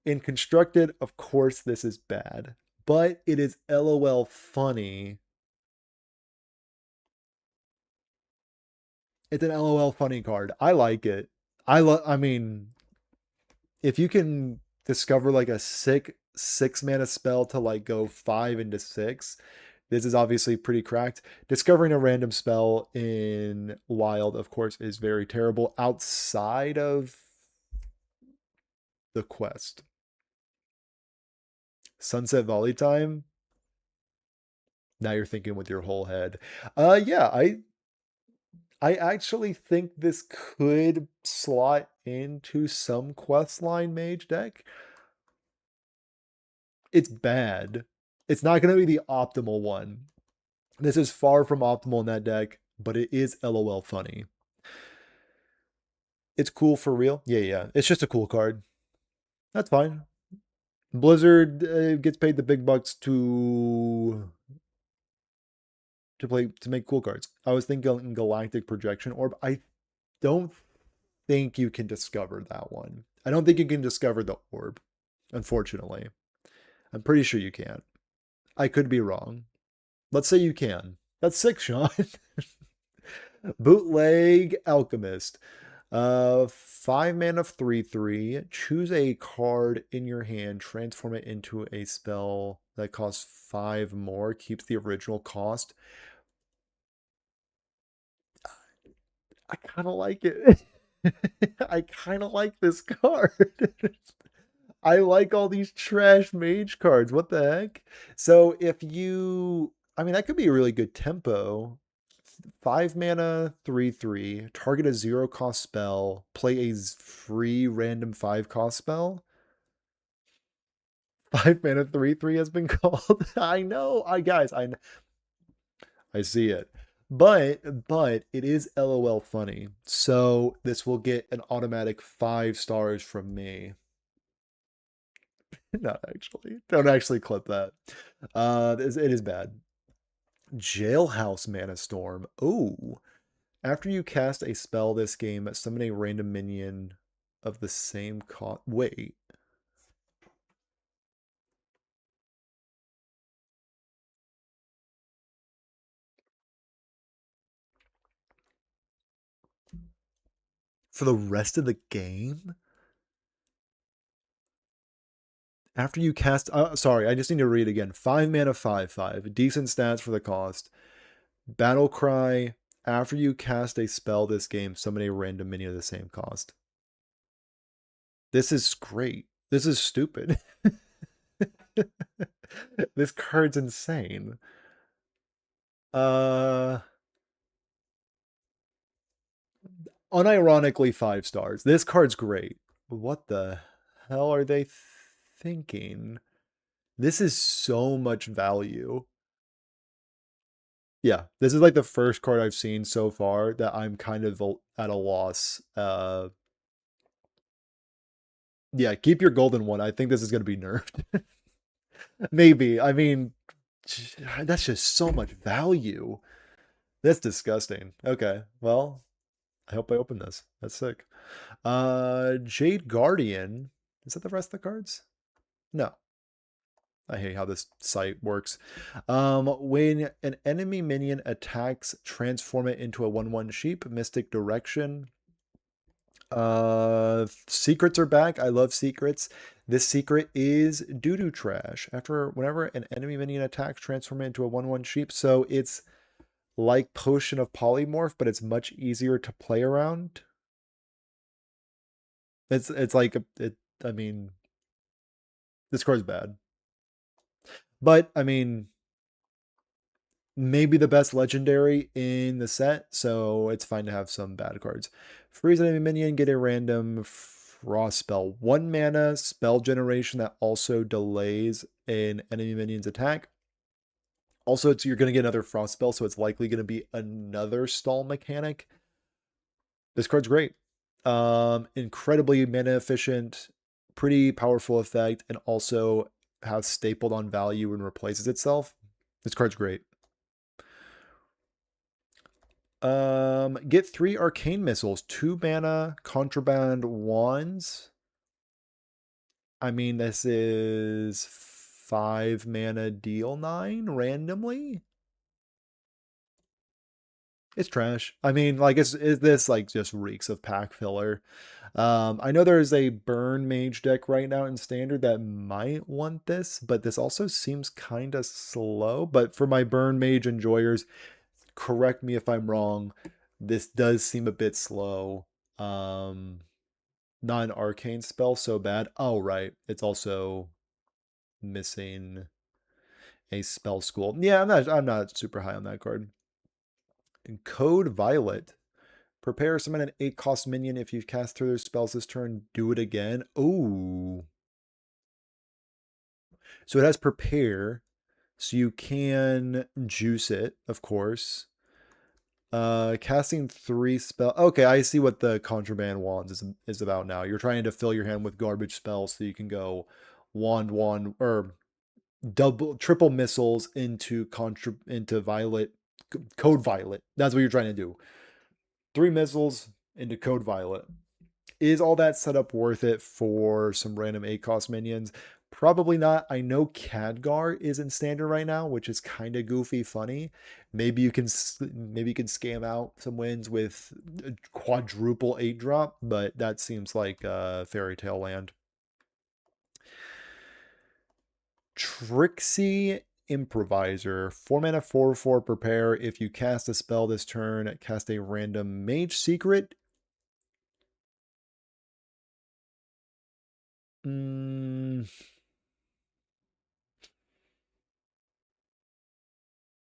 in constructed, of course, this is bad, but it is LOL funny. It's an LOL funny card. I like it. I mean, if you can discover like a sick 6 mana spell to like go 5 into 6, this is obviously pretty cracked. Discovering a random spell in Wild, of course, is very terrible outside of the quest. Sunset Volley Time. Now you're thinking with your whole head. Yeah, I actually think this could slot into some questline mage deck. It's bad. It's not going to be the optimal one. This is far from optimal in that deck, but it is LOL funny. It's cool for real. Yeah, yeah. It's just a cool card. That's fine. Blizzard gets paid the big bucks to make cool cards. I was thinking Galactic Projection Orb. I don't think you can discover that one. I don't think you can discover the orb, unfortunately. I'm pretty sure you can't. I could be wrong. Let's say you can. That's 6, Sean. Bootleg Alchemist. 5 mana, 3/3. Choose a card in your hand, transform it into a spell that costs 5 more, keeps the original cost. I kind of like it. I kind of like this card. I like all these trash mage cards. What the heck? So if you, I mean, that could be a really good tempo. 5 mana, 3/3. Target a 0 cost spell. Play a free random 5 cost spell. 5 mana, 3/3 has been called. I know. I see it. But it is LOL funny. So this will get an automatic 5 stars from me. Not actually. Don't actually clip that. It is bad. Jailhouse Mana Storm. Oh. After you cast a spell this game, summon a random minion of the same cost. Wait. For the rest of the game? After you cast, sorry, I just need to read again. 5 mana, 5/5. Decent stats for the cost. Battle Cry. After you cast a spell this game, summon a random minion of the same cost. This is great. This is stupid. This card's insane. Unironically 5 stars. This card's great. What the hell are they thinking? This is so much value. Yeah, this is like the first card I've seen so far that I'm kind of at a loss. Yeah, keep your golden one. I think this is going to be nerfed. Maybe. I mean, that's just so much value. That's disgusting. Okay, well, I hope I open this. That's sick. Jade Guardian. Is that the rest of the cards? No. I hate how this site works. When an enemy minion attacks, transform it into a 1/1 sheep. Mystic Direction. Secrets are back. I love secrets. This secret is doo-doo trash. Whenever an enemy minion attacks, transform it into a 1/1 sheep. So it's like Potion of Polymorph, but it's much easier to play around. It's like I mean, this card's bad. But I mean, maybe the best legendary in the set, so it's fine to have some bad cards. Freeze enemy minion, get a random frost spell. 1 mana spell generation that also delays an enemy minion's attack. Also, you're going to get another frost spell, so it's likely going to be another stall mechanic. This card's great. Incredibly mana efficient, pretty powerful effect, and also has stapled on value and replaces itself. This card's great. Get 3 arcane missiles, 2 mana, contraband wands. I mean, this is 5 mana, deal 9 randomly. It's trash. I mean, like, is this like just reeks of pack filler? I know there's a burn mage deck right now in standard that might want this, but this also seems kind of slow. But for my burn mage enjoyers, correct me if I'm wrong. This does seem a bit slow. Not an arcane spell so bad. Oh, right. It's also missing a spell school. Yeah, I'm not super high on that card. And Code Violet. Prepare summon an 8-cost minion. If you cast through their spells this turn, do it again. Ooh. So it has prepare. So you can juice it, of course. Casting 3 spell. Okay, I see what the contraband wands is about now. You're trying to fill your hand with garbage spells so you can go wand or triple missiles into violet, code violet. That's what you're trying to do. 3 missiles into code violet. Is all that setup worth it for some random 8-cost minions? Probably not. I know Khadgar is in standard right now, which is kind of goofy funny. Maybe you can scam out some wins with a quadruple 8-drop, but that seems like fairy tale land. Trixie Improviser. 4 mana, 4/4 prepare. If you cast a spell this turn, cast a random mage secret.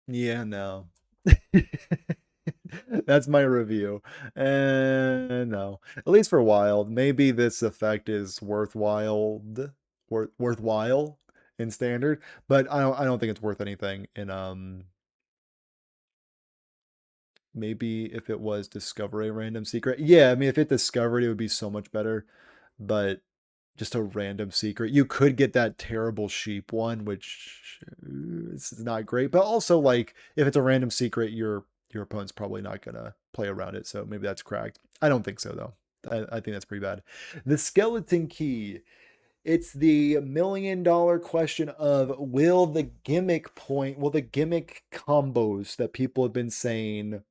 Yeah, no. That's my review. And no. At least for wild. Maybe this effect is worthwhile in standard, but I don't think it's worth anything in maybe if it was discover a random secret. Yeah, I mean if it discovered it would be so much better, but just a random secret. You could get that terrible sheep one, which is not great. But also, like, if it's a random secret, your opponent's probably not gonna play around it. So maybe that's cracked. I don't think so though. I think that's pretty bad. The skeleton key. It's the $1 million question of will the gimmick combos that people have been saying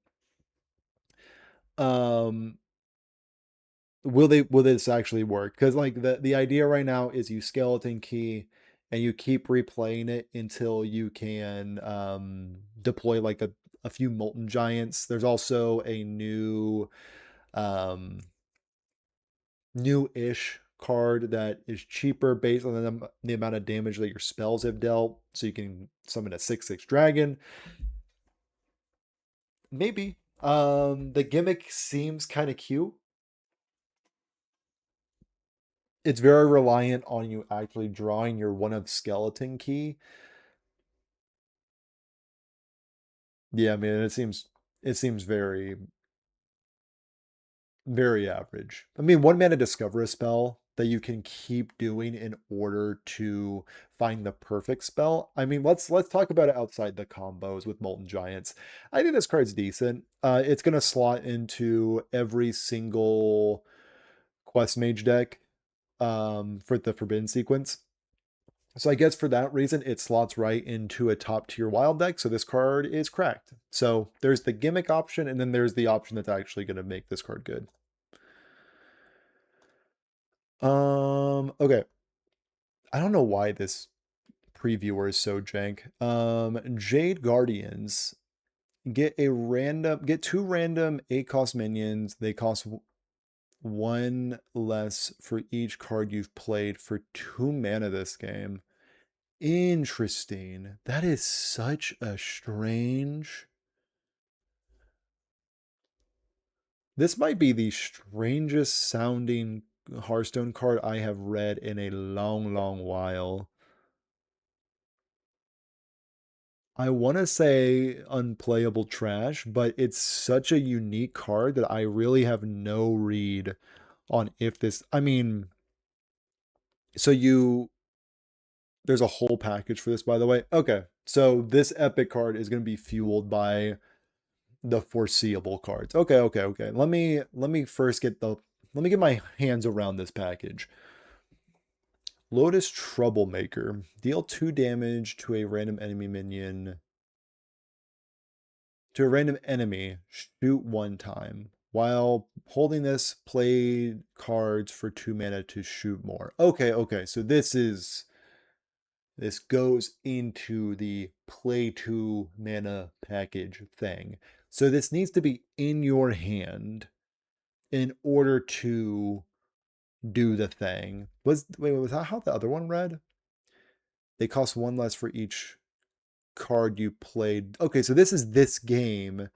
will this actually work? Because like the idea right now is you skeleton key and you keep replaying it until you can deploy like a few molten giants. There's also a um new-ish card that is cheaper based on the amount of damage that your spells have dealt. So you can summon a 6/6 dragon. Maybe. The gimmick seems kind of cute. It's very reliant on you actually drawing your one of skeleton key. Yeah, I mean it seems very very average. I mean, one mana discover a spell that you can keep doing in order to find the perfect spell. I mean, let's talk about it outside the combos with Molten Giants. I think this card's decent. It's gonna slot into every single Quest Mage deck for the Forbidden sequence. So I guess for that reason, it slots right into a top tier wild deck. So this card is cracked. So there's the gimmick option, and then there's the option that's actually going to make this card good. Okay. I don't know why this previewer is so jank. Jade Guardians get two random 8-cost minions. They cost one less for each card you've played for 2 mana this game. Interesting. That is such a strange. This might be the strangest sounding Hearthstone card I have read in a long, long while. I want to say unplayable trash, but it's such a unique card that I really have no read on if this. I mean, so there's a whole package for this, by the way. Okay, so this epic card is going to be fueled by the foreseeable cards. Okay. Let me first get my hands around this package. Lotus Troublemaker. Deal 2 damage to a random enemy minion. To a random enemy, shoot 1 time. While holding this, play cards for 2 mana to shoot more. Okay. So this goes into the play 2 mana package thing. So this needs to be in your hand in order to do the thing. Was that how the other one read? They cost 1 less for each card you played. Okay, so this is this game.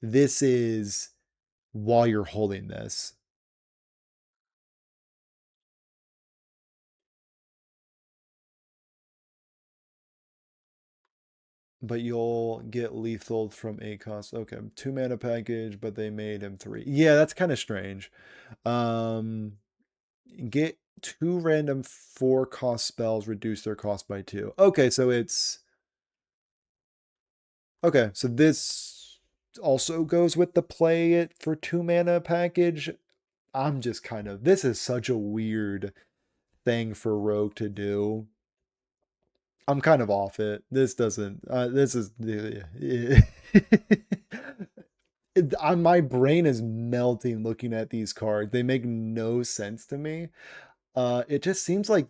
This is while you're holding this. But you'll get lethal from 8 cost. Okay, 2 mana package, but they made him 3. Yeah, that's kind of strange. Get 2 random 4-cost spells, reduce their cost by 2. Okay, so it's... Okay, so this also goes with the play it for 2 mana package. I'm just kind of... This is such a weird thing for Rogue to do. I'm kind of off it. This doesn't... this is... my brain is melting looking at these cards. They make no sense to me. It just seems like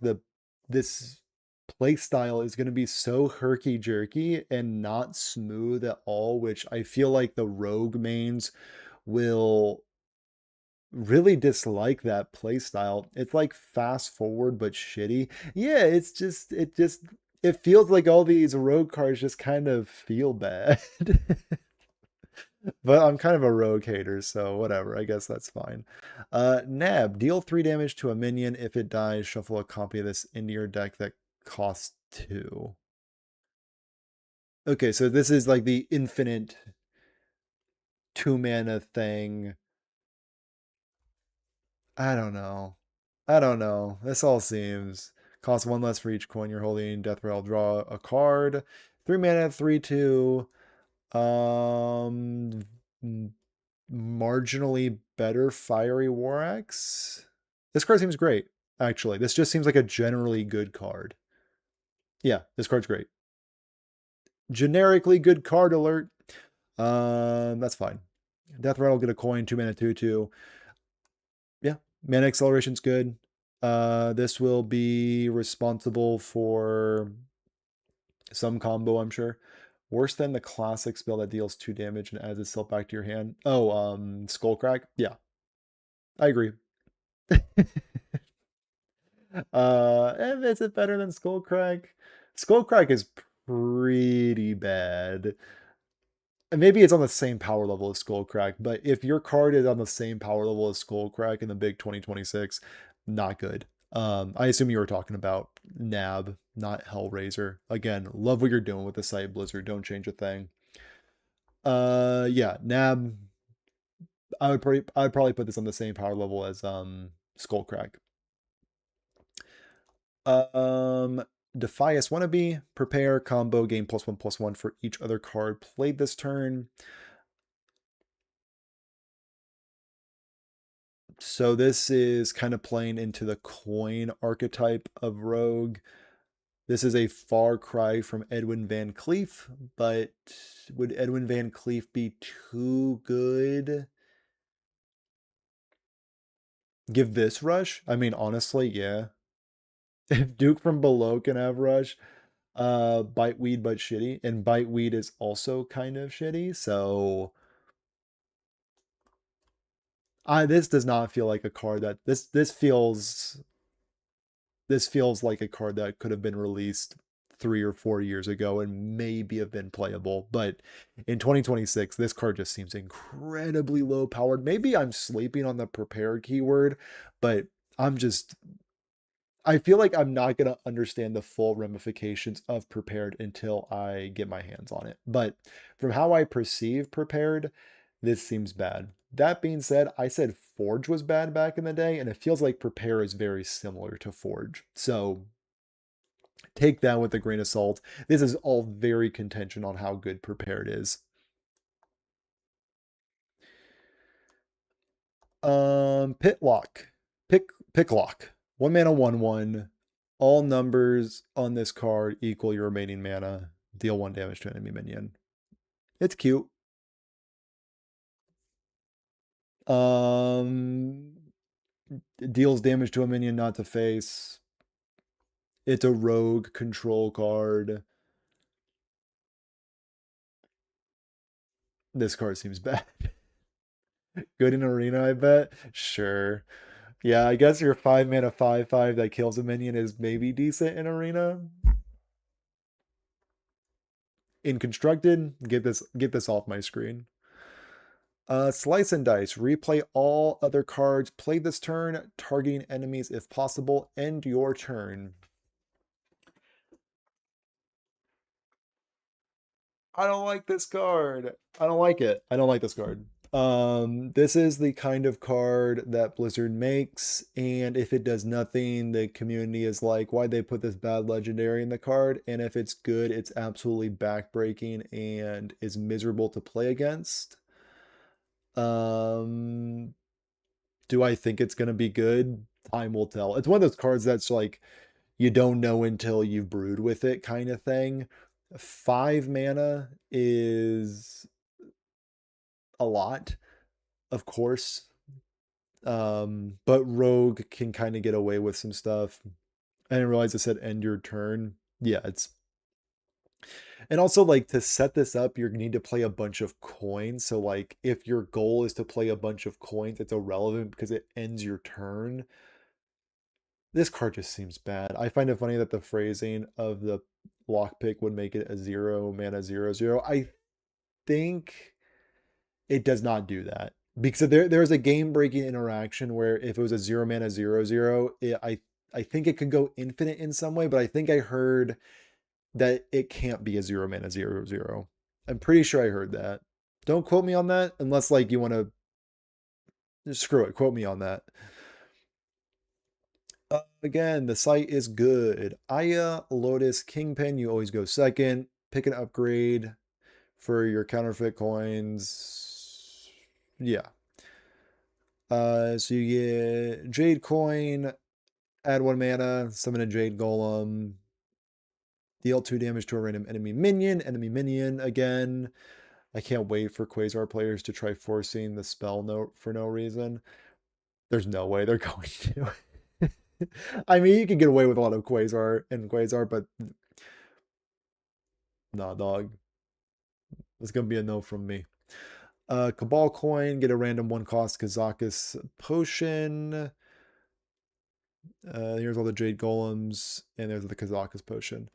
this play style is going to be so herky-jerky and not smooth at all, which I feel like the Rogue mains will really dislike that play style. It's like fast forward but shitty. Yeah, it feels like all these Rogue cards just kind of feel bad. But I'm kind of a Rogue hater, so whatever. I guess that's fine. Nab, deal 3 damage to a minion. If it dies, shuffle a copy of this into your deck that costs 2. Okay, so this is like the infinite 2 mana thing. I don't know. This all seems... Cost 1 less for each coin you're holding. Death Rattle, draw a card. 3 mana, 3/2. Marginally better Fiery War Axe. This card seems great, actually. This just seems like a generally good card. Yeah, this card's great. Generically good card alert. That's fine. Death Rattle, get a coin, 2 mana, 2/2. Yeah, Mana acceleration's good. This will be responsible for some combo, I'm sure. Worse than the classic spell that deals 2 damage and adds itself back to your hand. Oh, Skullcrack? Yeah, I agree. And is it better than Skullcrack? Skullcrack is pretty bad. And maybe it's on the same power level as Skullcrack, but if your card is on the same power level as Skullcrack in the big 2026, not good. I assume you were talking about Nab, not Hellraiser. Again, love what you're doing with the site, Blizzard. Don't change a thing. Yeah, Nab. I would probably put this on the same power level as Skullcrack. Defias Wannabe, prepare, combo, gain +1/+1 for each other card played this turn. So this is kind of playing into the coin archetype of Rogue. This is a far cry from Edwin Van Cleef, but would Edwin Van Cleef be too good? Give this rush? I mean, honestly, yeah. If Duke from below can have rush, Biteweed but shitty, and Biteweed is also kind of shitty, so this does not feel like a card that this feels like a card that could have been released 3 or 4 years ago and maybe have been playable. But in 2026, this card just seems incredibly low powered. Maybe I'm sleeping on the prepared keyword, but I feel like I'm not going to understand the full ramifications of prepared until I get my hands on it. But from how I perceive prepared, this seems bad. That being said, I said Forge was bad back in the day, and it feels like prepare is very similar to Forge. So take that with a grain of salt. This is all very contention on how good prepared is. Pitlock. Picklock. 1 mana, 1/1. All numbers on this card equal your remaining mana. Deal 1 damage to enemy minion. It's cute. Deals damage to a minion not to face. It's a rogue control card. This card seems bad. Good in arena, I bet. Sure. Yeah, I guess your 5 mana 5/5 that kills a minion is maybe decent in arena. In constructed, get this off my screen. Slice and dice. Replay all other cards played this turn, targeting enemies if possible. End your turn. I don't like this card. I don't like it. I don't like this card. This is the kind of card that Blizzard makes, and if it does nothing, the community is like, why'd they put this bad legendary in the card? And if it's good, it's absolutely backbreaking and is miserable to play against. Do I think it's gonna be good? Time will tell. It's one of those cards that's like you don't know until you've brewed with it kind of thing. 5 mana is a lot, of course. But Rogue can kind of get away with some stuff. I didn't realize it said end your turn. Yeah, it's and also like to set this up, you need to play a bunch of coins. So like if your goal is to play a bunch of coins, it's irrelevant because it ends your turn. This card just seems bad. I find it funny that the phrasing of the lockpick would make it a 0 mana 0/0. I think it does not do that because there's a game breaking interaction where if it was a 0 mana 0/0, I think it could go infinite in some way, but I think I heard that it can't be a 0 mana 0/0. I'm pretty sure I heard that. Don't quote me on that unless like you want to screw it. Quote me on that. Again, the site is good. Aya, Lotus, Kingpin, you always go second. Pick an upgrade for your counterfeit coins. Yeah. So you get Jade Coin, add 1 mana, summon a Jade Golem, deal 2 damage to a random enemy minion again. I can't wait for Quasar players to try forcing the spell note for no reason. There's no way they're going to. I mean, you can get away with a lot of Quasar and Quasar, but nah, dog. It's gonna be a no from me. Cabal coin, get a random one cost Kazakus potion. Here's all the Jade Golems, and there's the Kazakus potion.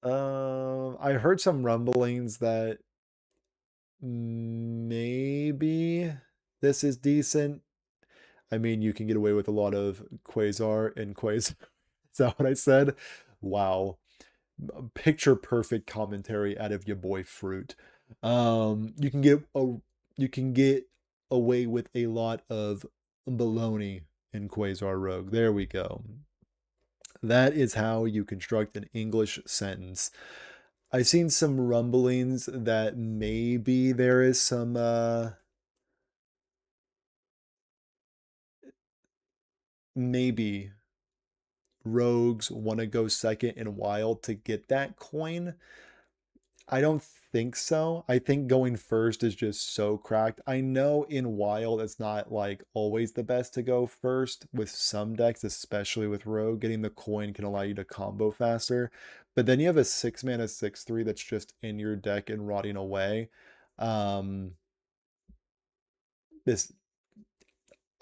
I heard some rumblings that maybe this is decent. I mean, you can get away with a lot of Quasar and Quasar. Is that what I said? Wow. Picture perfect commentary out of your boy Fruit. You can get away with a lot of baloney in Quasar Rogue. There we go. That is how you construct an English sentence. I've seen some rumblings that maybe there is some maybe rogues want to go second in wild to get that coin. I don't think so. I think going first is just so cracked. I know in wild it's not like always the best to go first with some decks, especially with rogue. Getting the coin can allow you to combo faster. But then you have a 6-mana 6/3 that's just in your deck and rotting away. This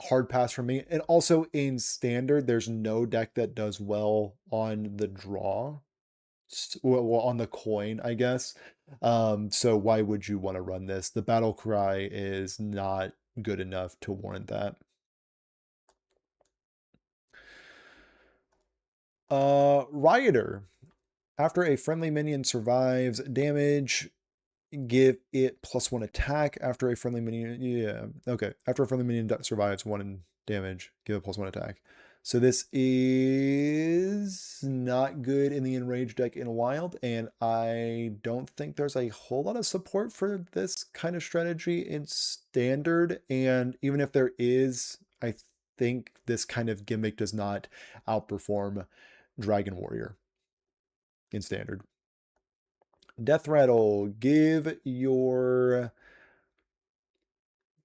hard pass for me. And also in standard, there's no deck that does well on the draw. Well, on the coin, I guess. So why would you want to run this? The battle cry is not good enough to warrant that. Rioter. After a friendly minion survives damage, give it +1 attack. After a friendly minion, yeah, okay. After a friendly minion survives 1 damage, give it +1 attack. So this is not good in the Enraged deck in Wild, and I don't think there's a whole lot of support for this kind of strategy in Standard, and even if there is, I think this kind of gimmick does not outperform Dragon Warrior in Standard. Death Rattle, give your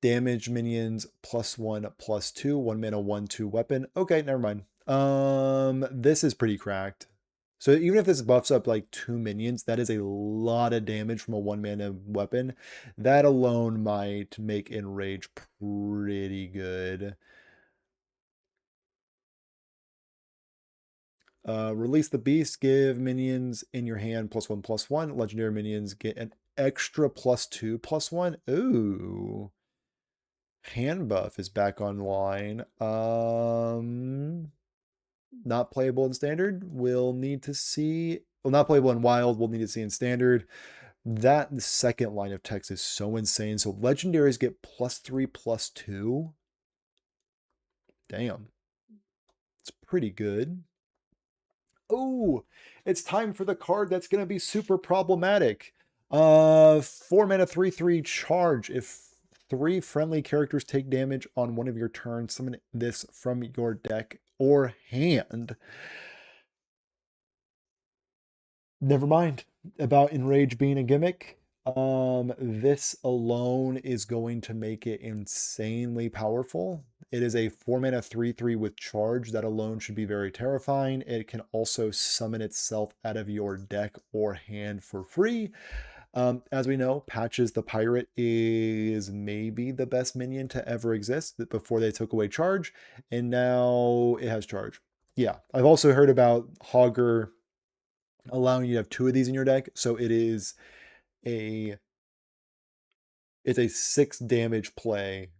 damage minions +1/+2, 1-mana 1/2 weapon. Okay, never mind. This is pretty cracked. So even if this buffs up like 2 minions, that is a lot of damage from a 1-mana weapon. That alone might make Enrage pretty good. Release the Beast, give minions in your hand +1/+1. Legendary minions get an extra +2/+1. Ooh. Hand buff is back online. Not playable in standard. We'll need to see. Well, not playable in wild. We'll need to see in standard. That second line of text is so insane. So legendaries get +3/+2. Damn. It's pretty good. Oh, it's time for the card that's going to be super problematic. 4-mana 3/3 charge. If 3 friendly characters take damage on one of your turns, summon this from your deck or hand. Never mind about Enrage being a gimmick. This alone is going to make it insanely powerful. It is a 4-mana 3/3 with charge. That alone should be very terrifying. It can also summon itself out of your deck or hand for free. As we know, Patches the Pirate is maybe the best minion to ever exist before they took away charge, and now it has charge. Yeah, I've also heard about Hogger allowing you to have 2 of these in your deck, so it's a 6 damage play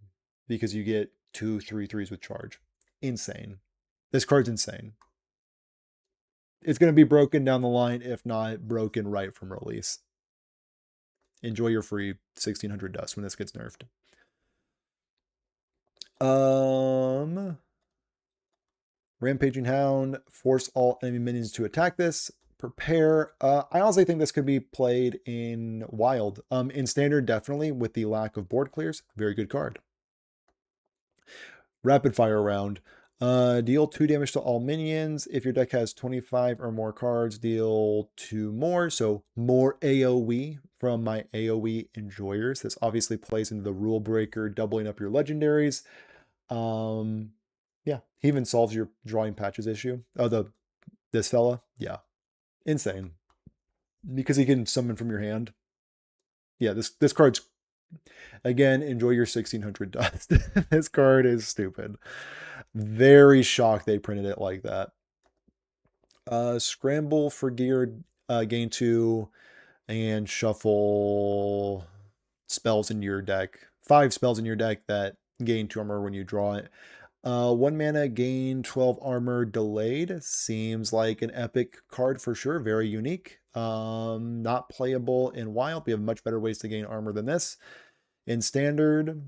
because you get 2 3/3s with charge. Insane. This card's insane. It's going to be broken down the line, if not broken right from release. Enjoy your free 1600 dust when this gets nerfed. Rampaging Hound, force all enemy minions to attack this. Prepare. I honestly think this could be played in Wild. In Standard, definitely, with the lack of board clears. Very good card. Rapid fire round. Deal 2 damage to all minions. If your deck has 25 or more cards, deal 2 more. So more AoE from my AoE enjoyers. This obviously plays into the rule breaker, doubling up your legendaries. Yeah, he even solves your drawing patches issue. Oh, this fella? Yeah. Insane. Because he can summon from your hand. Yeah, this card's, again, enjoy your 1600 dust. This card is stupid. Very shocked they printed it like that. Scramble for gear, gain 2, and shuffle spells in your deck. 5 spells in your deck that gain 2 armor when you draw it. 1 mana, gain 12 armor delayed. Seems like an epic card for sure. Very unique. Not playable in wild. We have much better ways to gain armor than this. In standard,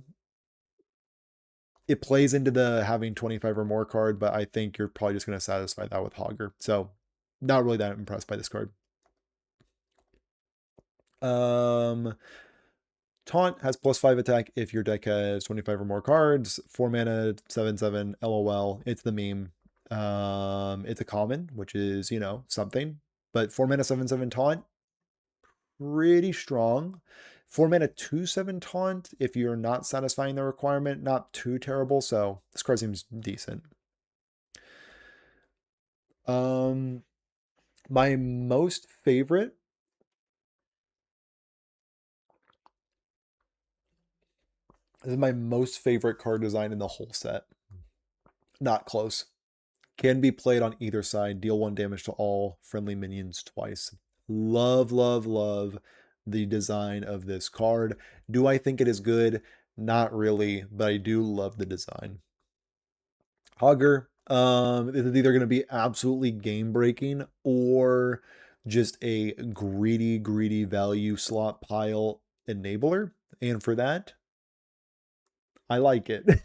it plays into the having 25 or more card, but I think you're probably just going to satisfy that with Hogger. So not really that impressed by this card. Taunt has +5 attack if your deck has 25 or more cards. 4 mana, 7/7, LOL. It's the meme. It's a common, which is, you know, something. But 4 mana, 7/7 taunt, pretty strong. 4 mana, 2/7 taunt, if you're not satisfying the requirement, not too terrible. So this card seems decent. My most favorite, this is my most favorite card design in the whole set. Not close. Can be played on either side. Deal 1 damage to all friendly minions twice. Love, love, love the design of this card. Do I think it is good? Not really, but I do love the design. Hogger, this is either going to be absolutely game-breaking or just a greedy, greedy value slot pile enabler. And for that, I like it.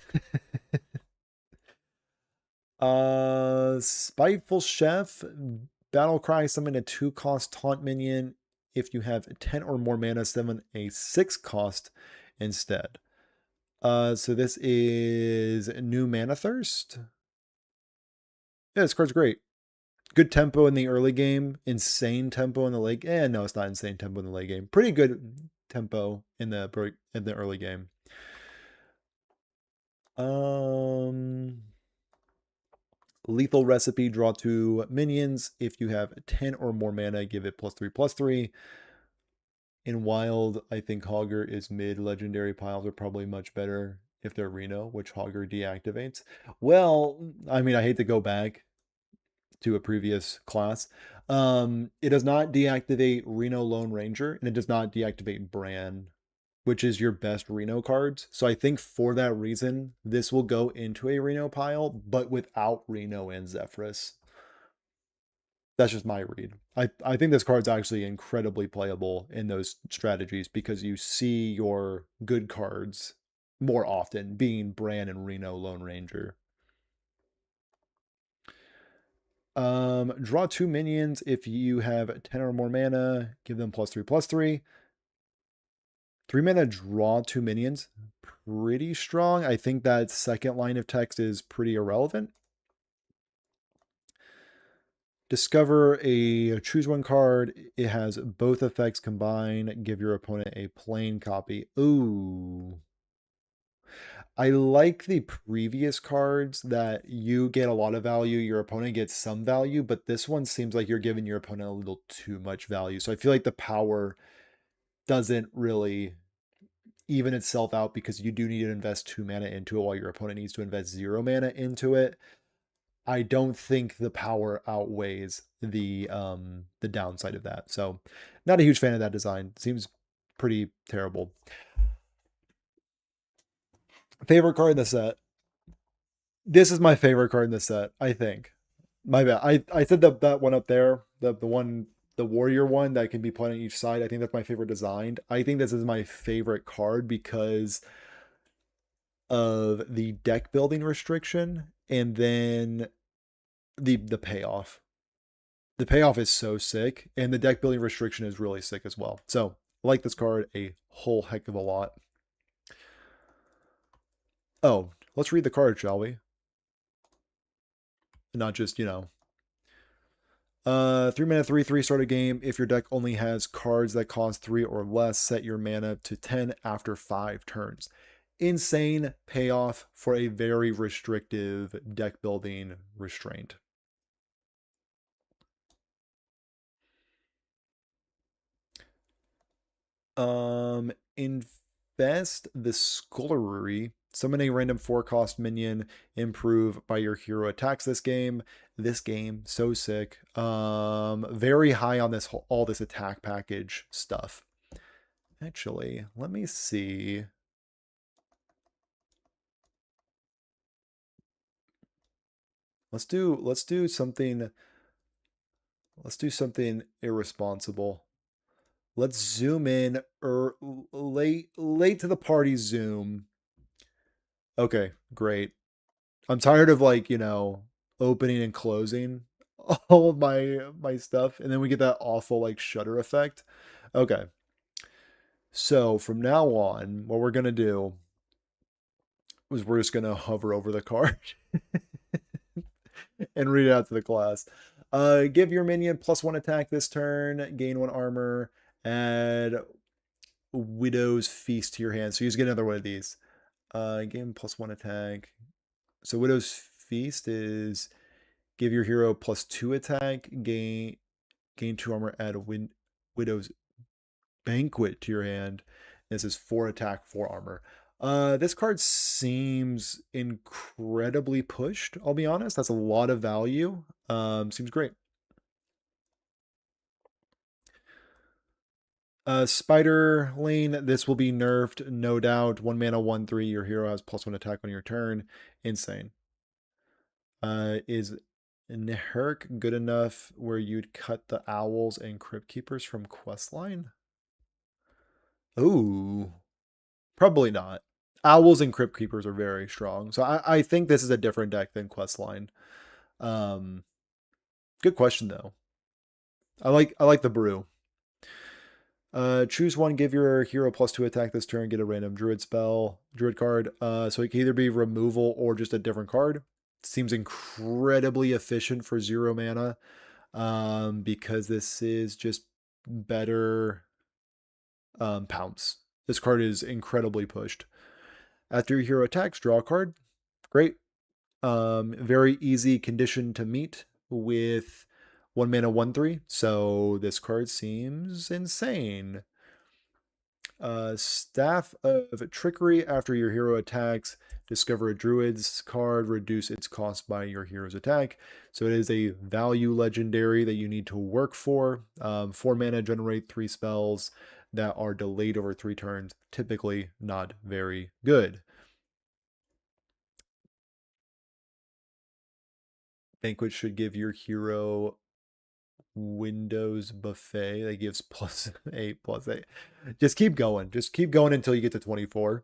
Spiteful Chef, battle cry, summon a 2-cost taunt minion. If you have 10 or more mana, summon a 6-cost instead. So this is new Mana Thirst. Yeah, this card's great. Good tempo in the early game, insane tempo in the late. No, it's not insane tempo in the late game. Pretty good tempo in the early game. Lethal Recipe, draw 2 minions. If you have 10 or more mana, give it +3/+3. In Wild, I think Hogger is mid. Legendary piles are probably much better if they're Reno, which Hogger deactivates. Well, I mean, I hate to go back to a previous class. It does not deactivate Reno Lone Ranger, and it does not deactivate Bran, which is your best Reno cards. So I think for that reason, this will go into a Reno pile, but without Reno and Zephyrus. That's just my read. I think this card's actually incredibly playable in those strategies because you see your good cards more often being Bran and Reno Lone Ranger. Draw 2 minions if you have 10 or more mana, give them +3/+3. 3 mana, draw 2 minions. Pretty strong. I think that second line of text is pretty irrelevant. Discover a choose 1 card. It has both effects combined. Give your opponent a plain copy. Ooh. I like the previous cards that you get a lot of value, your opponent gets some value, but this one seems like you're giving your opponent a little too much value. So I feel like the power doesn't really even itself out because you do need to invest 2 mana into it while your opponent needs to invest 0 mana into it. I don't think the power outweighs the downside of that. So not a huge fan of that design. Seems pretty terrible. Favorite card in the set. This is my favorite card in the set, I think. My bad. I said that one up there, the one, the warrior one that can be played on each side. I think that's my favorite design. I think this is my favorite card because of the deck building restriction and then the payoff. The payoff is so sick, and the deck building restriction is really sick as well. So I like this card a whole heck of a lot. Oh, let's read the card, shall we? not just, 3 mana 3/3 start a game. If your deck only has cards that cost 3 or less, set your mana to 10 after 5 turns. Insane payoff for a very restrictive deck building restraint. Invest the Scullery. Summon a random 4-cost minion. Improve by your hero attacks this game. This game, so sick. Very high on this all this attack package stuff. Actually, let me see. Let's do something. Let's do something irresponsible. Let's zoom in late to the party zoom. Okay, great. I'm tired of opening and closing all of my stuff, and then we get that awful shutter effect. Okay. So from now on, what we're gonna do is we're just gonna hover over the card and read it out to the class. Give your minion +1 attack this turn, gain 1 armor, add Widow's Feast to your hand. So you just get another one of these. Gain +1 attack. So Widow's Feast is give your hero +2 attack, gain 2 armor, add a Widow's Banquet to your hand. This is 4 attack, 4 armor. This card seems incredibly pushed, I'll be honest. That's a lot of value. Seems great. Spider Lane, this will be nerfed, no doubt. 1 mana, 1/3. Your hero has +1 attack on your turn. Insane. Is Neherk good enough where you'd cut the owls and crypt keepers from questline? Ooh, probably not. Owls and crypt keepers are very strong, so I think this is a different deck than questline. Good question though. I like the brew. Choose one, give your hero +2 attack this turn, get a random druid card. So it can either be removal or just a different card. Seems incredibly efficient for 0 mana. Because this is just better pounce. This card is incredibly pushed. After your hero attacks, draw a card. Great. Very easy condition to meet with 1 mana, 1/3. So this card seems insane. Staff of Trickery. After your hero attacks, discover a druid's card, reduce its cost by your hero's attack. So it is a value legendary that you need to work for. 4 mana, generate 3 spells that are delayed over 3 turns. Typically not very good. Banquet should give your hero Windows Buffet that gives +8. Just keep going. Just keep going until you get to 24.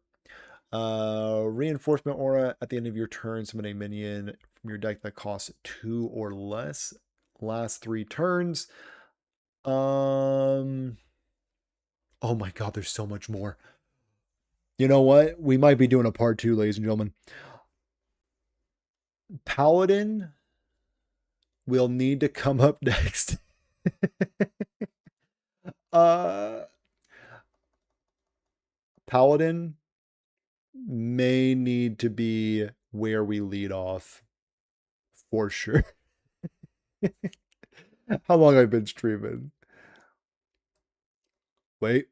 Reinforcement Aura. At the end of your turn, summon a minion from your deck that costs 2 or less. Last 3 turns. Oh my god, there's so much more. You know what? We might be doing a part 2, ladies and gentlemen. Paladin will need to come up next. Paladin may need to be where we lead off for sure. How long I've been streaming? Wait.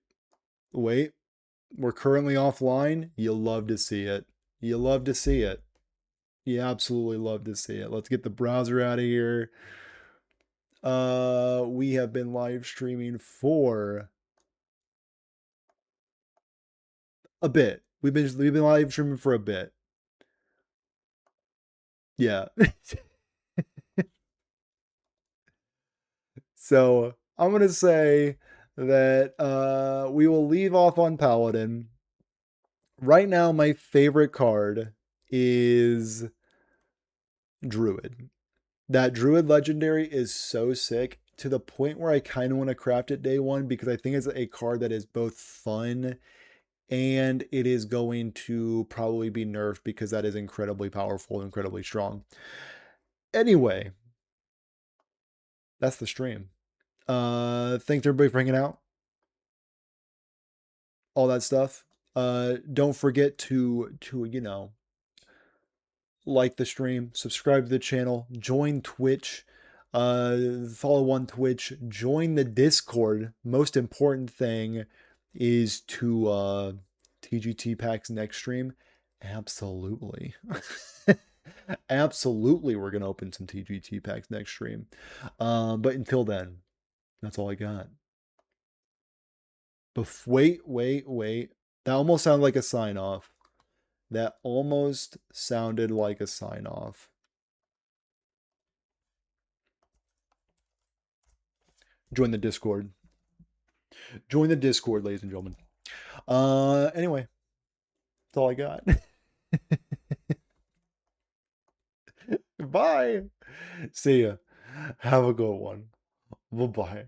We're currently offline. You love to see it. You love to see it. You absolutely love to see it. Let's get the browser out of here. We have been live streaming for a bit. We've been live streaming for a bit. Yeah. So I'm gonna say that we will leave off on Paladin. Right now, my favorite card is Druid. That Druid legendary is so sick to the point where I kind of want to craft it day 1 because I think it's a card that is both fun and it is going to probably be nerfed because that is incredibly powerful and incredibly strong. Anyway, that's the stream. Thanks everybody for hanging out. All that stuff. Don't forget to you know, like the stream, subscribe to the channel, join Twitch, follow on Twitch, join the Discord. Most important thing is to TGT Packs next stream. Absolutely. Absolutely, we're gonna open some TGT Packs next stream. But until then, that's all I got. But wait. That almost sounded like a sign off. That almost sounded like a sign off. Join the Discord. Join the Discord, ladies and gentlemen. Anyway, that's all I got. Bye. See ya. Have a good one. Bye-bye.